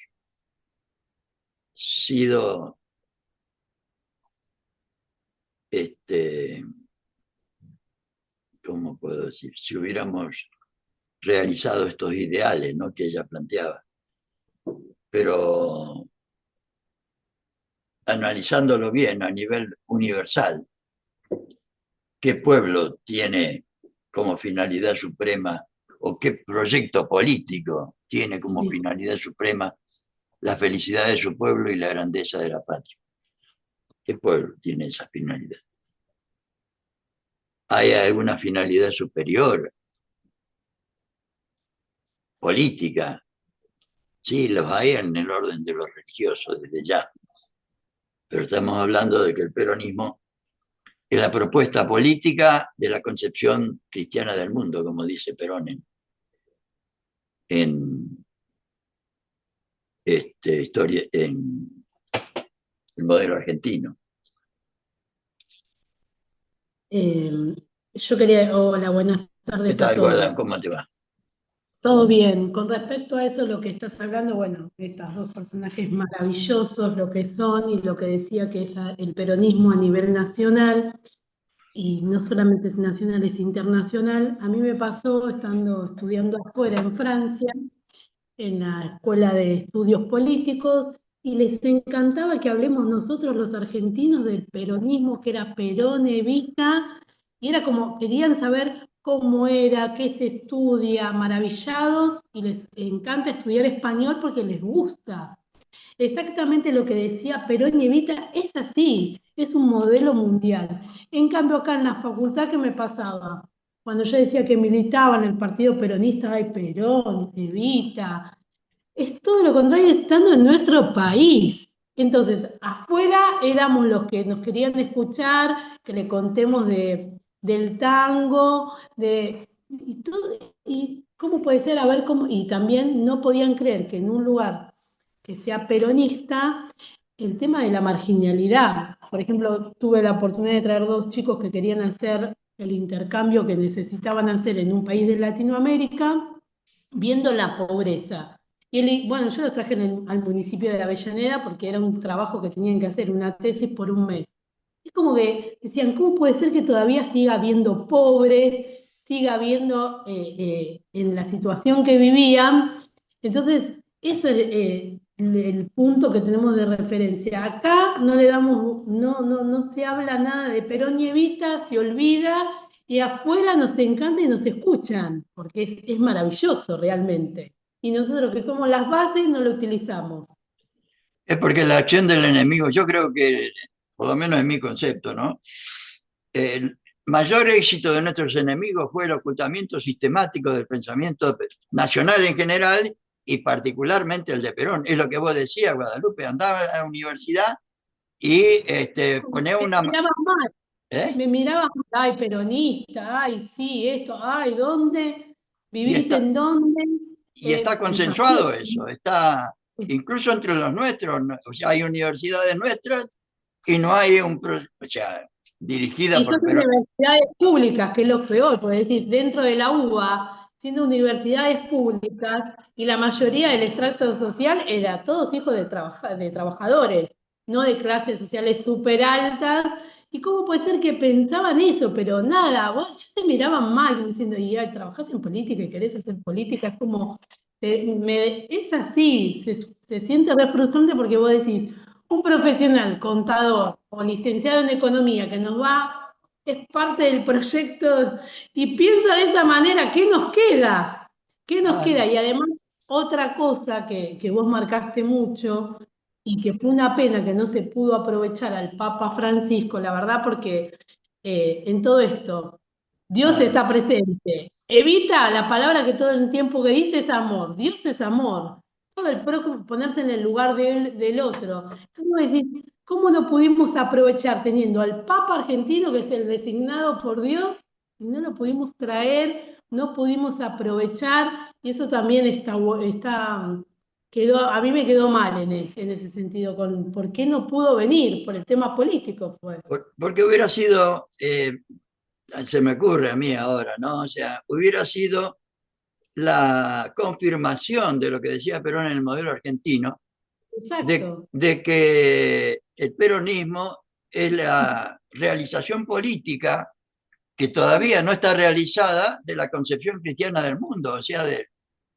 sido, este, ¿cómo puedo decir? Si hubiéramos realizado estos ideales, ¿no? Que ella planteaba. Pero analizándolo bien a nivel universal, ¿qué pueblo tiene como finalidad suprema o qué proyecto político tiene como Sí. finalidad suprema la felicidad de su pueblo y la grandeza de la patria? ¿Qué pueblo tiene esa finalidad? ¿Hay alguna finalidad superior, política? Sí, los hay en el orden de los religiosos desde ya, pero estamos hablando de que el peronismo es la propuesta política de la concepción cristiana del mundo, como dice Perón en historia, en el modelo argentino. Eh, yo quería, hola, buenas ¿Qué tardes a tal, Gordon? todos. ¿Cómo te va? Todo bien. Con respecto a eso, lo que estás hablando, bueno, estos dos personajes maravillosos, lo que son y lo que decía que es el peronismo a nivel nacional, y no solamente es nacional, es internacional. A mí me pasó estando estudiando afuera en Francia, en la Escuela de Estudios Políticos, y les encantaba que hablemos nosotros los argentinos del peronismo, que era Perón, Evita, y era como, querían saber cómo era, qué se estudia, maravillados, y les encanta estudiar español porque les gusta. Exactamente lo que decía Perón y Evita es así, es un modelo mundial. En cambio, acá en la facultad, ¿qué me pasaba? Cuando yo decía que militaba en el partido peronista, ay, Perón, Evita, es todo lo contrario estando en nuestro país. Entonces, afuera éramos los que nos querían escuchar, que le contemos del tango, y todo, y cómo puede ser, a ver cómo, y también no podían creer que en un lugar que sea peronista, el tema de la marginalidad. Por ejemplo, tuve la oportunidad de traer dos chicos que querían hacer el intercambio que necesitaban hacer en un país de Latinoamérica, viendo la pobreza. Y bueno, yo los traje al municipio de Avellaneda porque era un trabajo que tenían que hacer, una tesis por un mes. Es como que decían, ¿cómo puede ser que todavía siga habiendo pobres, siga habiendo en la situación que vivían? Entonces, eso es el punto que tenemos de referencia. Acá no le damos, no se habla nada de Perón y Evita, se olvida, y afuera nos encanta y nos escuchan, porque es maravilloso realmente. Y nosotros que somos las bases no lo utilizamos. Es porque la acción del enemigo, yo creo que, por lo menos en mi concepto, ¿no? El mayor éxito de nuestros enemigos fue el ocultamiento sistemático del pensamiento nacional en general y particularmente el de Perón. Es lo que vos decías, Guadalupe, andaba a la universidad y ponía Me una... miraban mal, ¿eh? me miraban, ay, peronista, ay, sí, esto, ay, ¿dónde? Y, ¿Vivís está, en dónde? y está El partido. consensuado eso, está incluso entre los nuestros, ¿no? O sea, hay universidades nuestras y no hay o sea, dirigida Y son por Perón. universidades públicas, que es lo peor, porque decir, dentro de la UBA, siendo universidades públicas, y la mayoría del extracto social era todos hijos de trabajadores, no de clases sociales súper altas. ¿Y cómo puede ser que pensaban eso? Pero nada, vos yo te miraban mal, como diciendo, y ay, trabajás en política y querés hacer política, es como, es así, se siente re frustrante porque vos decís, un profesional, contador o licenciado en economía que nos va es parte del proyecto y piensa de esa manera, ¿qué nos queda? ¿Qué nos queda? Y además, otra cosa que vos marcaste mucho y que fue una pena que no se pudo aprovechar al Papa Francisco, la verdad, porque en todo esto Dios está presente. Evita la palabra que todo el tiempo que dice es amor. Dios es amor. Todo el prójimo, ponerse en el lugar del otro. Entonces vos decís, ¿cómo no pudimos aprovechar teniendo al Papa argentino, que es el designado por Dios, y no lo pudimos traer, no pudimos aprovechar? Y eso también quedó, a mí me quedó mal en ese sentido, ¿por qué no pudo venir? Por el tema político fue. Porque hubiera sido, se me ocurre a mí ahora, ¿no? O sea, hubiera sido la confirmación de lo que decía Perón en el modelo argentino, Exacto. de que el peronismo es la realización política que todavía no está realizada de la concepción cristiana del mundo, o sea,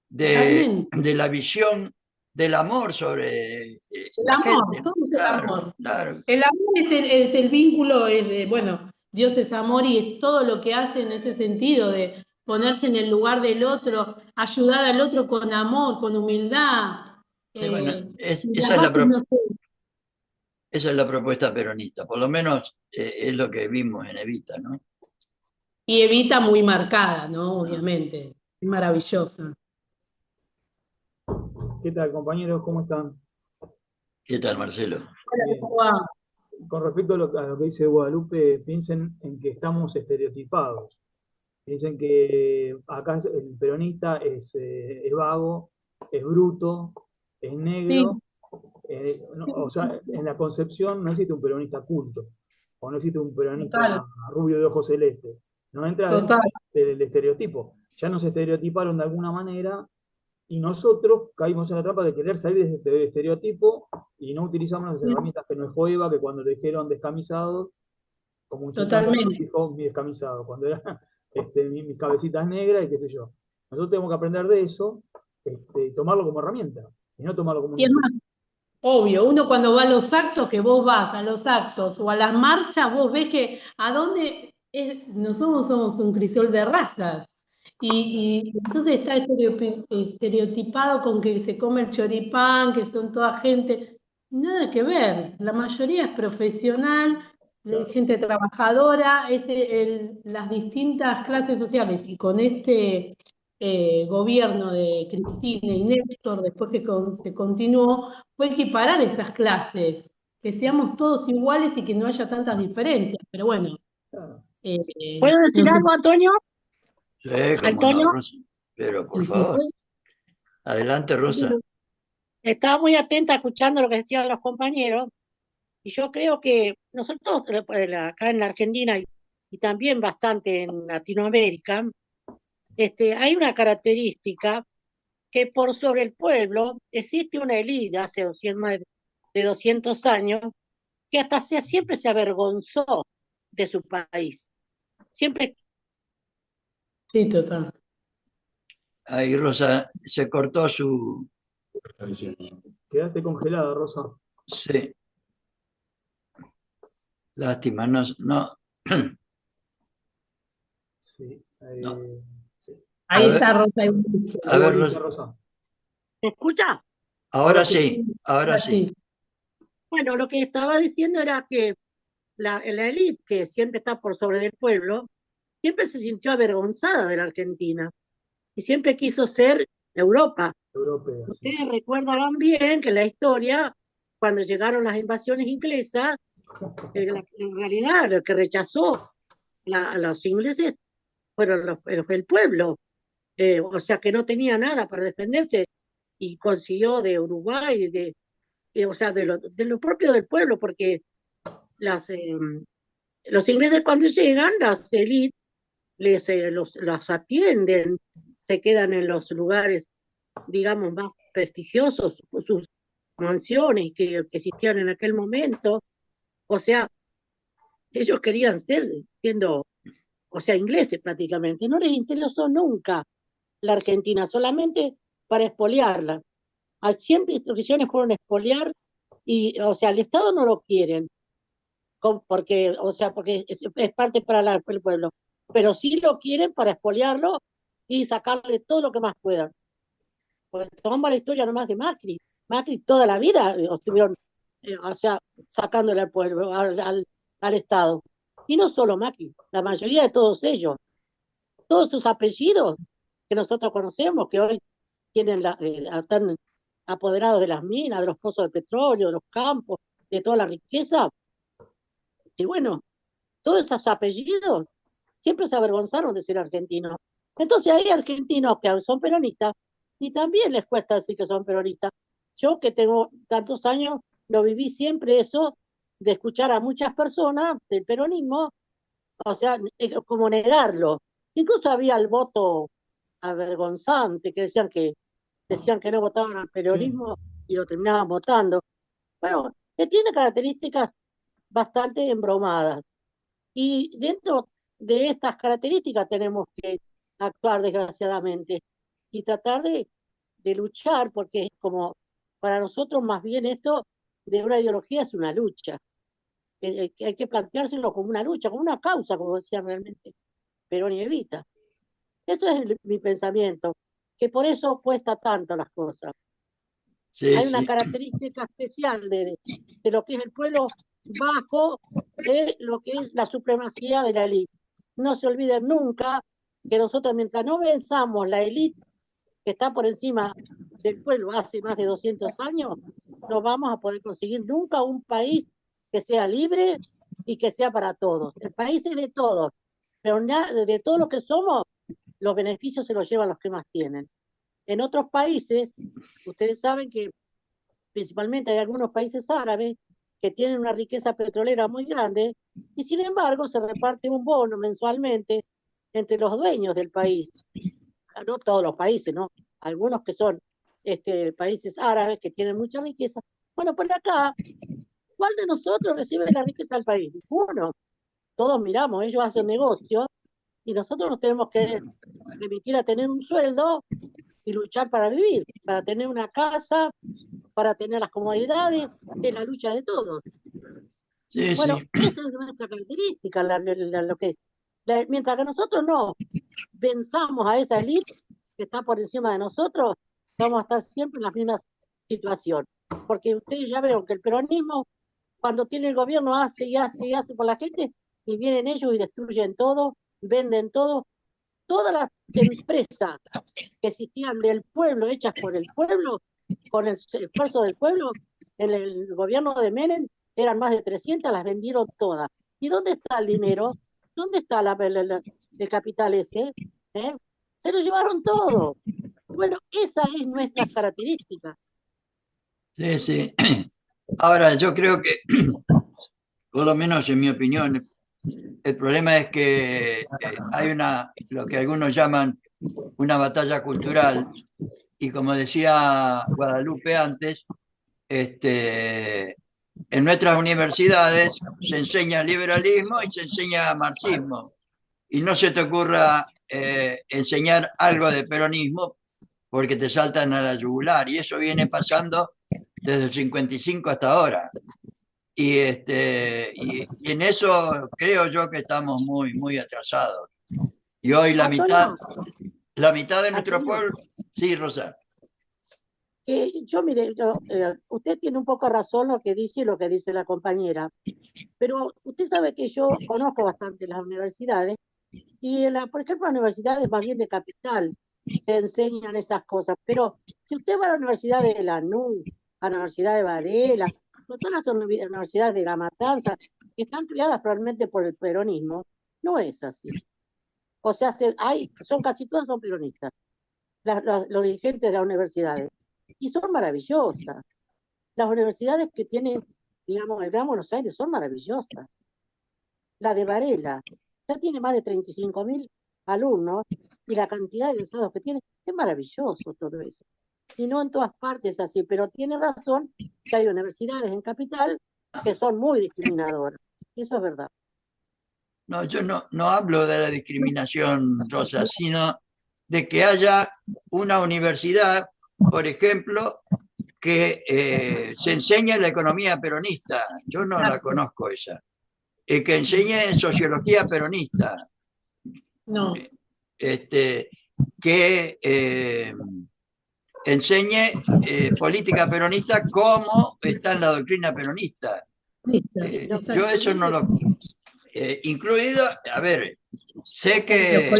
Totalmente. de la visión del amor sobre El la amor, gente. todo es el Claro, amor. claro. El amor es el vínculo, bueno, Dios es amor y es todo lo que hace en este sentido de ponerse en el lugar del otro, ayudar al otro con amor, con humildad. Bueno, Y las bases no sé. esa es la propuesta peronista, por lo menos es lo que vimos en Evita, ¿no? Y Evita muy marcada, ¿no? Ah, Obviamente. Es maravillosa. ¿Qué tal, compañeros? ¿Cómo están? ¿qué tal, Marcelo? Hola, Bien. ¿cómo va? Con respecto a lo que dice Guadalupe, piensen en que estamos estereotipados. Dicen que acá el peronista es vago, es bruto, es Sí, negro. O sea, en la concepción no existe un peronista culto, o no existe un total, peronista rubio de ojos celestes. No entra dentro total. del estereotipo. Ya nos estereotiparon de alguna manera y nosotros caímos en la trampa de querer salir de este estereotipo y no utilizamos las herramientas que nos dejó Eva, que cuando le dijeron descamisados, como insultando, Totalmente. dijo mi descamisado, cuando era mis cabecitas negras y qué sé yo. Nosotros tenemos que aprender de eso y tomarlo como herramienta, y no tomarlo como un Y es insulto. más, obvio, uno cuando va a los actos, que vos vas a los actos o a las marchas, vos ves que a dónde no somos un crisol de razas. Y entonces está estereotipado con que se come el choripán, que son toda gente. Nada que ver. La mayoría es profesional, Claro. gente trabajadora, las distintas clases sociales. Y con este gobierno de Cristina y Néstor, después que se continuó, fue equiparar esas clases, que seamos todos iguales y que no haya tantas diferencias. Pero bueno, Claro. ¿Puedo no decir sé. algo, Antonio? Sí, cómo no, Antonio, Rosa. Pero por Sí, sí. favor, adelante, Rosa. digo, estaba muy atenta escuchando lo que decían los compañeros y yo creo que nosotros acá en la Argentina y también bastante en Latinoamérica, hay una característica que por sobre el pueblo existe una élite hace 200, más de 200 años que hasta siempre se avergonzó de su país. Siempre. Sí, total. Ahí Rosa se cortó su... Quedaste congelada, Rosa. Sí, lástima, no, no, Sí. no. Sí. Ahí A ver, está Rosa. a Ahí ver, volviste, Rosa. Rosa. ¿Me escucha? Ahora Ahora sí. sí, ahora Ahora sí. sí. Bueno, lo que estaba diciendo era que la élite, que siempre está por sobre del pueblo, siempre se sintió avergonzada de la Argentina y siempre quiso ser Europa. Europea, sí. Ustedes recuerdan bien que en la historia, cuando llegaron las invasiones inglesas, en realidad lo que rechazó a los ingleses fueron el pueblo, o sea que no tenía nada para defenderse y consiguió de Uruguay, o sea, de lo propio del pueblo, porque las, los ingleses cuando llegan, las élites los atienden, se quedan en los lugares, digamos, más prestigiosos, sus mansiones que existían en aquel momento. O sea, ellos querían siendo, o sea, ingleses prácticamente. No les interesó nunca la Argentina, solamente para expoliarla. Siempre instrucciones fueron expoliar y, o sea, el Estado no lo quieren. porque, o sea, porque es parte para el pueblo, pero sí lo quieren para expoliarlo y sacarle todo lo que más puedan. Porque tomamos la historia nomás de Macri. Macri toda la vida estuvieron, o sea, sacándole al pueblo, al Estado. Y no solo Macri, la mayoría de todos ellos, todos sus apellidos que nosotros conocemos, que hoy tienen están apoderados de las minas, de los pozos de petróleo, de los campos, de toda la riqueza. Y bueno, todos esos apellidos siempre se avergonzaron de ser argentinos. Entonces hay argentinos que son peronistas y también les cuesta decir que son peronistas. Yo que tengo tantos años, lo viví siempre eso de escuchar a muchas personas del peronismo, o sea, como negarlo. Incluso había el voto avergonzante que decían que no votaban al peronismo y lo terminaban votando. Bueno, que tiene características bastante embromadas. Y dentro de estas características tenemos que actuar desgraciadamente y tratar de luchar, porque es como, para nosotros más bien esto de una ideología es una lucha. Hay que planteárselo como una lucha, como una causa, como decía realmente Perón y Evita. Eso es mi pensamiento, que por eso cuesta tanto las cosas. Sí, Hay una sí. característica especial de lo que es el pueblo bajo de lo que es la supremacía de la élite. No se olviden nunca que nosotros, mientras no venzamos la élite que está por encima del pueblo hace más de 200 años, no vamos a poder conseguir nunca un país que sea libre y que sea para todos. El país es de todos, pero de todos los que somos, los beneficios se los llevan los que más tienen. En otros países, ustedes saben que principalmente hay algunos países árabes que tienen una riqueza petrolera muy grande y sin embargo se reparte un bono mensualmente entre los dueños del país. No todos los países, ¿no? Algunos que son países árabes que tienen mucha riqueza. Bueno, por acá, ¿cuál de nosotros recibe la riqueza del país? Ninguno. Todos miramos, ellos hacen negocios y nosotros nos tenemos que remitir a tener un sueldo y luchar para vivir, para tener una casa, para tener las comodidades, es la lucha de todos. Sí, Bueno, sí. esa es nuestra característica, lo que es. Mientras que nosotros no venzamos a esa élite que está por encima de nosotros, vamos a estar siempre en la misma situación. Porque ustedes ya vieron que el peronismo, cuando tiene el gobierno, hace y hace y hace por la gente, y vienen ellos y destruyen todo, venden todo. Todas las empresas que existían del pueblo, hechas por el pueblo, con el esfuerzo del pueblo, en el gobierno de Menem, eran más de 300, las vendieron todas. ¿Y dónde está el dinero? ¿Dónde está el capital ese? ¿Eh? Se lo llevaron todo. Bueno, esa es nuestra característica. Sí, sí. Ahora, yo creo que, por lo menos en mi opinión, el problema es que hay lo que algunos llaman una batalla cultural, y como decía Guadalupe antes, en nuestras universidades se enseña liberalismo y se enseña marxismo, y no se te ocurra enseñar algo de peronismo porque te saltan a la yugular, y eso viene pasando desde el 55 hasta ahora. Y en eso creo yo que estamos muy, muy atrasados. Y hoy Antonio, la mitad de nuestro Antonio, pueblo, sí, Rosa. mire, usted tiene un poco razón lo que dice y lo que dice la compañera, pero usted sabe que yo conozco bastante las universidades y, por ejemplo, las universidades más bien de capital se enseñan esas cosas, pero si usted va a la Universidad de Lanús, a la Universidad de Varela, todas las universidades de La Matanza, que están creadas probablemente por el peronismo, no es así. O sea, casi todas son peronistas, los dirigentes de las universidades, y son maravillosas. Las universidades que tienen, digamos, el Gran Buenos Aires son maravillosas. La de Varela ya tiene más de 35.000 alumnos y la cantidad de egresados que tiene es maravilloso todo eso. Y no en todas partes así, pero tiene razón que hay universidades en capital que son muy discriminadoras. Eso es verdad. No, yo no hablo de la discriminación, Rosa, sino de que haya una universidad, por ejemplo, que se enseñe la economía peronista. Yo no la conozco esa. que enseñe sociología peronista, No, que enseñe política peronista como está en la doctrina peronista. listo, Yo eso no lo... incluido, a ver, sé que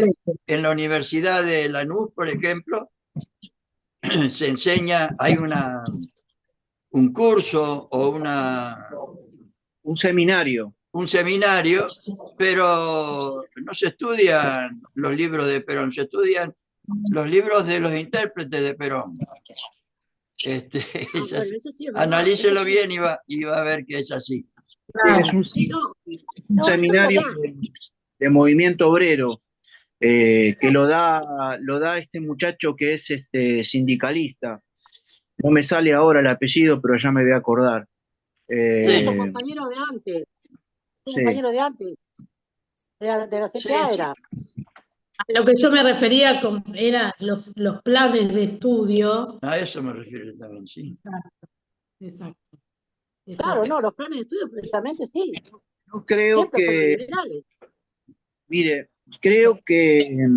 en la Universidad de Lanús, por ejemplo, se enseña, hay un curso o Un seminario. un seminario, pero no se estudian los libros de Perón, se estudian los libros de los intérpretes de Perón. Bueno, eso sí es verdad. Analícelo bien y va a ver que es así. Es un No, seminario eso es verdad. de movimiento obrero que lo da este muchacho que es sindicalista. No me sale ahora el apellido, pero ya me voy a acordar. Es un compañero de antes. Un Sí. compañero de antes. De la CTA Sí, era. A lo que yo me refería era los planes de estudio. a eso me refiero también, sí. Exacto. Claro, no, los planes de estudio precisamente sí. Yo creo Siempre fueron que, liberales. mire, creo que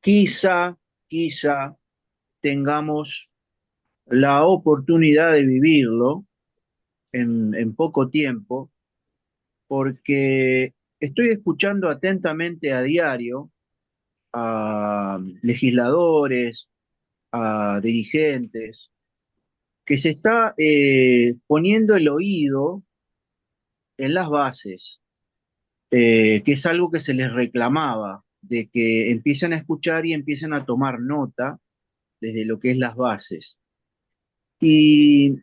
quizá tengamos la oportunidad de vivirlo en poco tiempo, porque estoy escuchando atentamente a diario a legisladores, a dirigentes, que se está poniendo el oído en las bases, que es algo que se les reclamaba, de que empiecen a escuchar y empiecen a tomar nota desde lo que es las bases. Y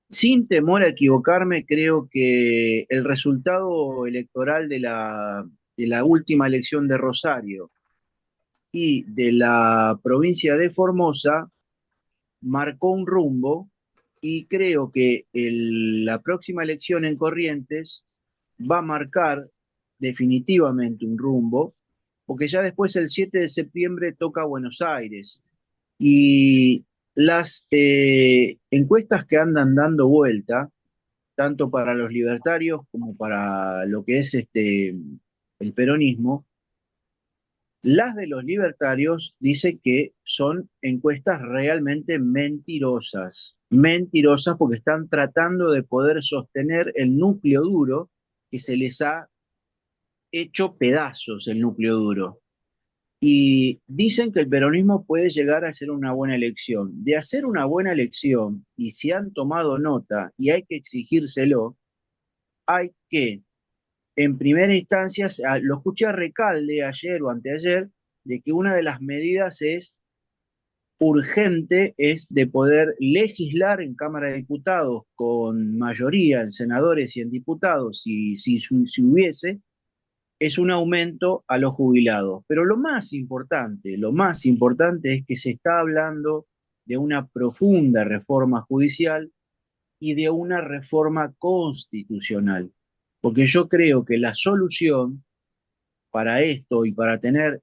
sin temor a equivocarme, creo que el resultado electoral de la última elección de Rosario y de la provincia de Formosa marcó un rumbo y creo que la próxima elección en Corrientes va a marcar definitivamente un rumbo, porque ya después el 7 de septiembre toca Buenos Aires y las encuestas que andan dando vuelta, tanto para los libertarios como para lo que es el peronismo, las de los libertarios dicen que son encuestas realmente mentirosas, mentirosas porque están tratando de poder sostener el núcleo duro que se les ha hecho pedazos el núcleo duro. Y dicen que el peronismo puede llegar a hacer una buena elección. De hacer una buena elección, y si han tomado nota y hay que exigírselo, hay que en primera instancia, lo escuché a Recalde ayer o anteayer, de que una de las medidas es urgente, es de poder legislar en Cámara de Diputados con mayoría en senadores y en diputados, si hubiese, es un aumento a los jubilados. Pero lo más importante es que se está hablando de una profunda reforma judicial y de una reforma constitucional. Porque yo creo que la solución para esto y para tener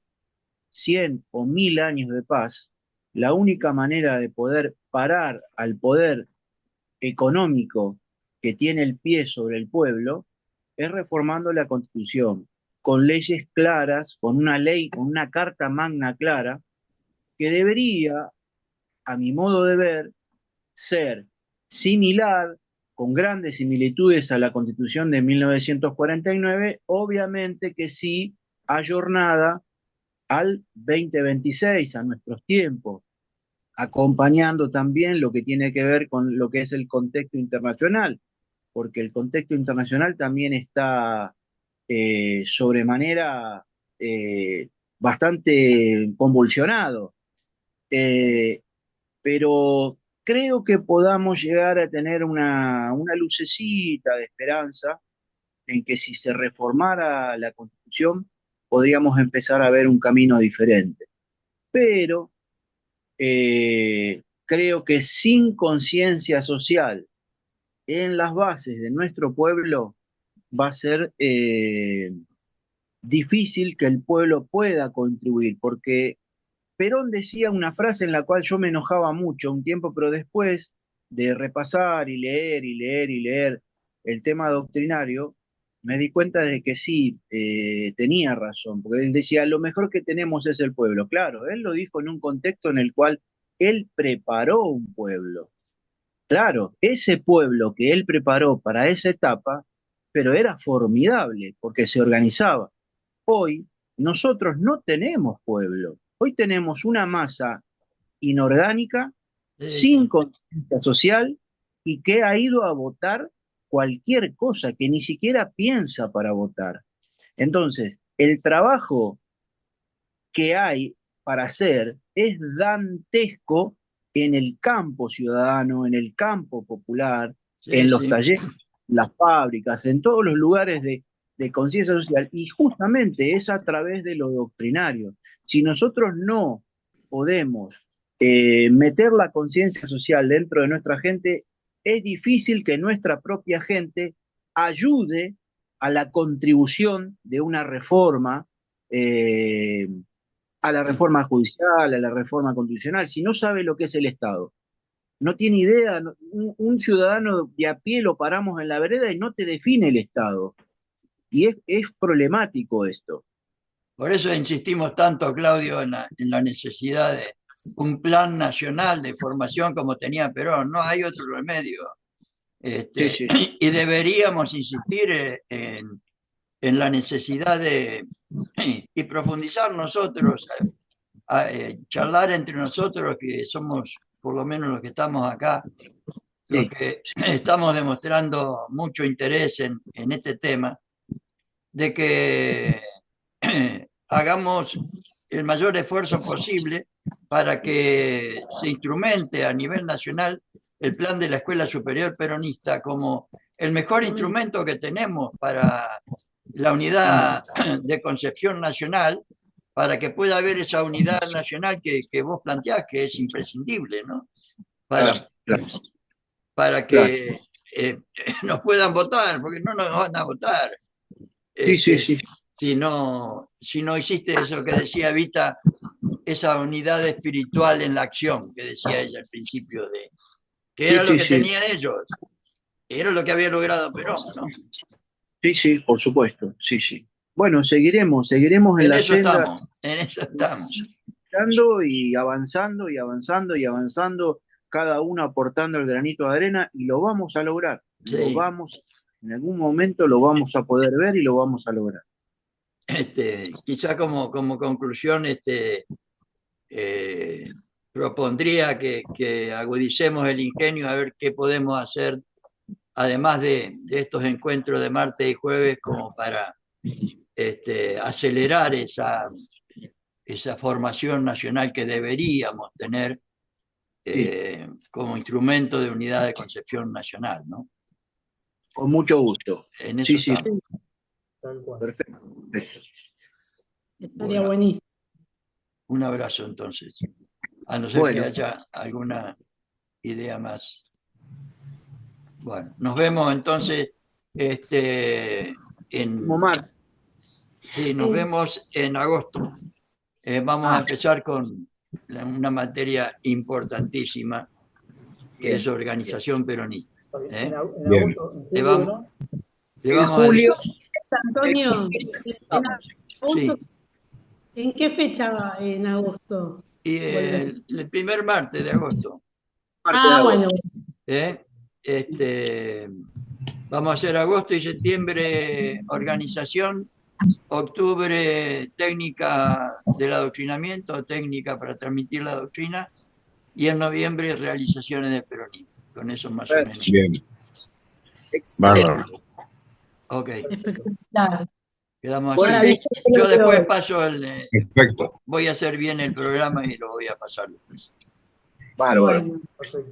100 o 1000 años de paz, la única manera de poder parar al poder económico que tiene el pie sobre el pueblo es reformando la Constitución, con leyes claras, con una ley, con una carta magna clara, que debería, a mi modo de ver, ser similar, con grandes similitudes a la Constitución de 1949, obviamente que sí ayornada al 2026, a nuestros tiempos, acompañando también lo que tiene que ver con lo que es el contexto internacional, porque el contexto internacional también está sobremanera bastante convulsionado. Pero creo que podamos llegar a tener una lucecita de esperanza en que si se reformara la Constitución, podríamos empezar a ver un camino diferente. Pero creo que sin conciencia social en las bases de nuestro pueblo va a ser difícil que el pueblo pueda contribuir, porque Perón decía una frase en la cual yo me enojaba mucho un tiempo, pero después de repasar y leer y leer y leer el tema doctrinario, me di cuenta de que sí, tenía razón, porque él decía, lo mejor que tenemos es el pueblo. Claro, él lo dijo en un contexto en el cual él preparó un pueblo. Claro, ese pueblo que él preparó para esa etapa, pero era formidable porque se organizaba. Hoy nosotros no tenemos pueblo, hoy tenemos una masa inorgánica, sin conciencia social y que ha ido a votar cualquier cosa, que ni siquiera piensa para votar. Entonces, el trabajo que hay para hacer es dantesco en el campo ciudadano, en el campo popular, en los talleres, las fábricas, en todos los lugares de conciencia social, y justamente es a través de lo doctrinario. Si nosotros no podemos meter la conciencia social dentro de nuestra gente, es difícil que nuestra propia gente ayude a la contribución de una reforma, a la reforma judicial, a la reforma constitucional, si no sabe lo que es el Estado. No tiene idea, un ciudadano de a pie lo paramos en la vereda y no te define el Estado. Y es problemático esto. Por eso insistimos tanto, Claudio, en la necesidad de un plan nacional de formación como tenía Perón. No hay otro remedio. Sí. Y deberíamos insistir en la necesidad y profundizar nosotros, charlar entre nosotros, que somos por lo menos los que estamos acá, los que estamos demostrando mucho interés en este tema, de que hagamos el mayor esfuerzo posible para que se instrumente a nivel nacional el plan de la Escuela Superior Peronista como el mejor instrumento que tenemos para la unidad de concepción nacional, para que pueda haber esa unidad nacional que vos planteás, que es imprescindible, ¿no? Para que nos puedan votar, porque no nos van a votar. Si no hiciste eso que decía Vita, esa unidad espiritual en la acción, que decía ella al principio, que era lo que tenían ellos, era lo que había logrado Perón, ¿no? Sí, por supuesto, sí. Bueno, seguiremos en la senda. En eso estamos. Y avanzando, cada uno aportando el granito de arena, y lo vamos a lograr. En algún momento lo vamos a poder ver y lo vamos a lograr. Quizá como conclusión, propondría que agudicemos el ingenio a ver qué podemos hacer, además de estos encuentros de martes y jueves, como para acelerar esa formación nacional que deberíamos tener como instrumento de unidad de concepción nacional, ¿no? Con mucho gusto. En eso estamos. Perfecto. Estaría buenísimo. Un abrazo entonces. A no ser que haya alguna idea más. Bueno, nos vemos entonces nos vemos en agosto. Vamos a empezar con una materia importantísima, que es organización peronista. Bien. En julio. Antonio, ¿en qué fecha va en agosto? Y el primer martes de agosto. Bueno. Vamos a hacer agosto y septiembre organización, octubre técnica del adoctrinamiento, técnica para transmitir la doctrina, y en noviembre realizaciones de peronismo. Con eso más o menos. Bien. Bárbaro. Ok. Espectacular. Quedamos así. Yo después paso Perfecto. Voy a hacer bien el programa y lo voy a pasar después. Bárbaro.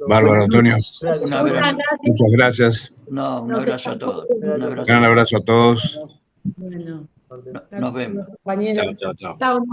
Bárbaro, Antonio. Un abrazo. Muchas gracias. No, un abrazo a todos. Un gran abrazo a todos. Bueno, Nos vemos. compañeros. Chao. Chao, nos vemos.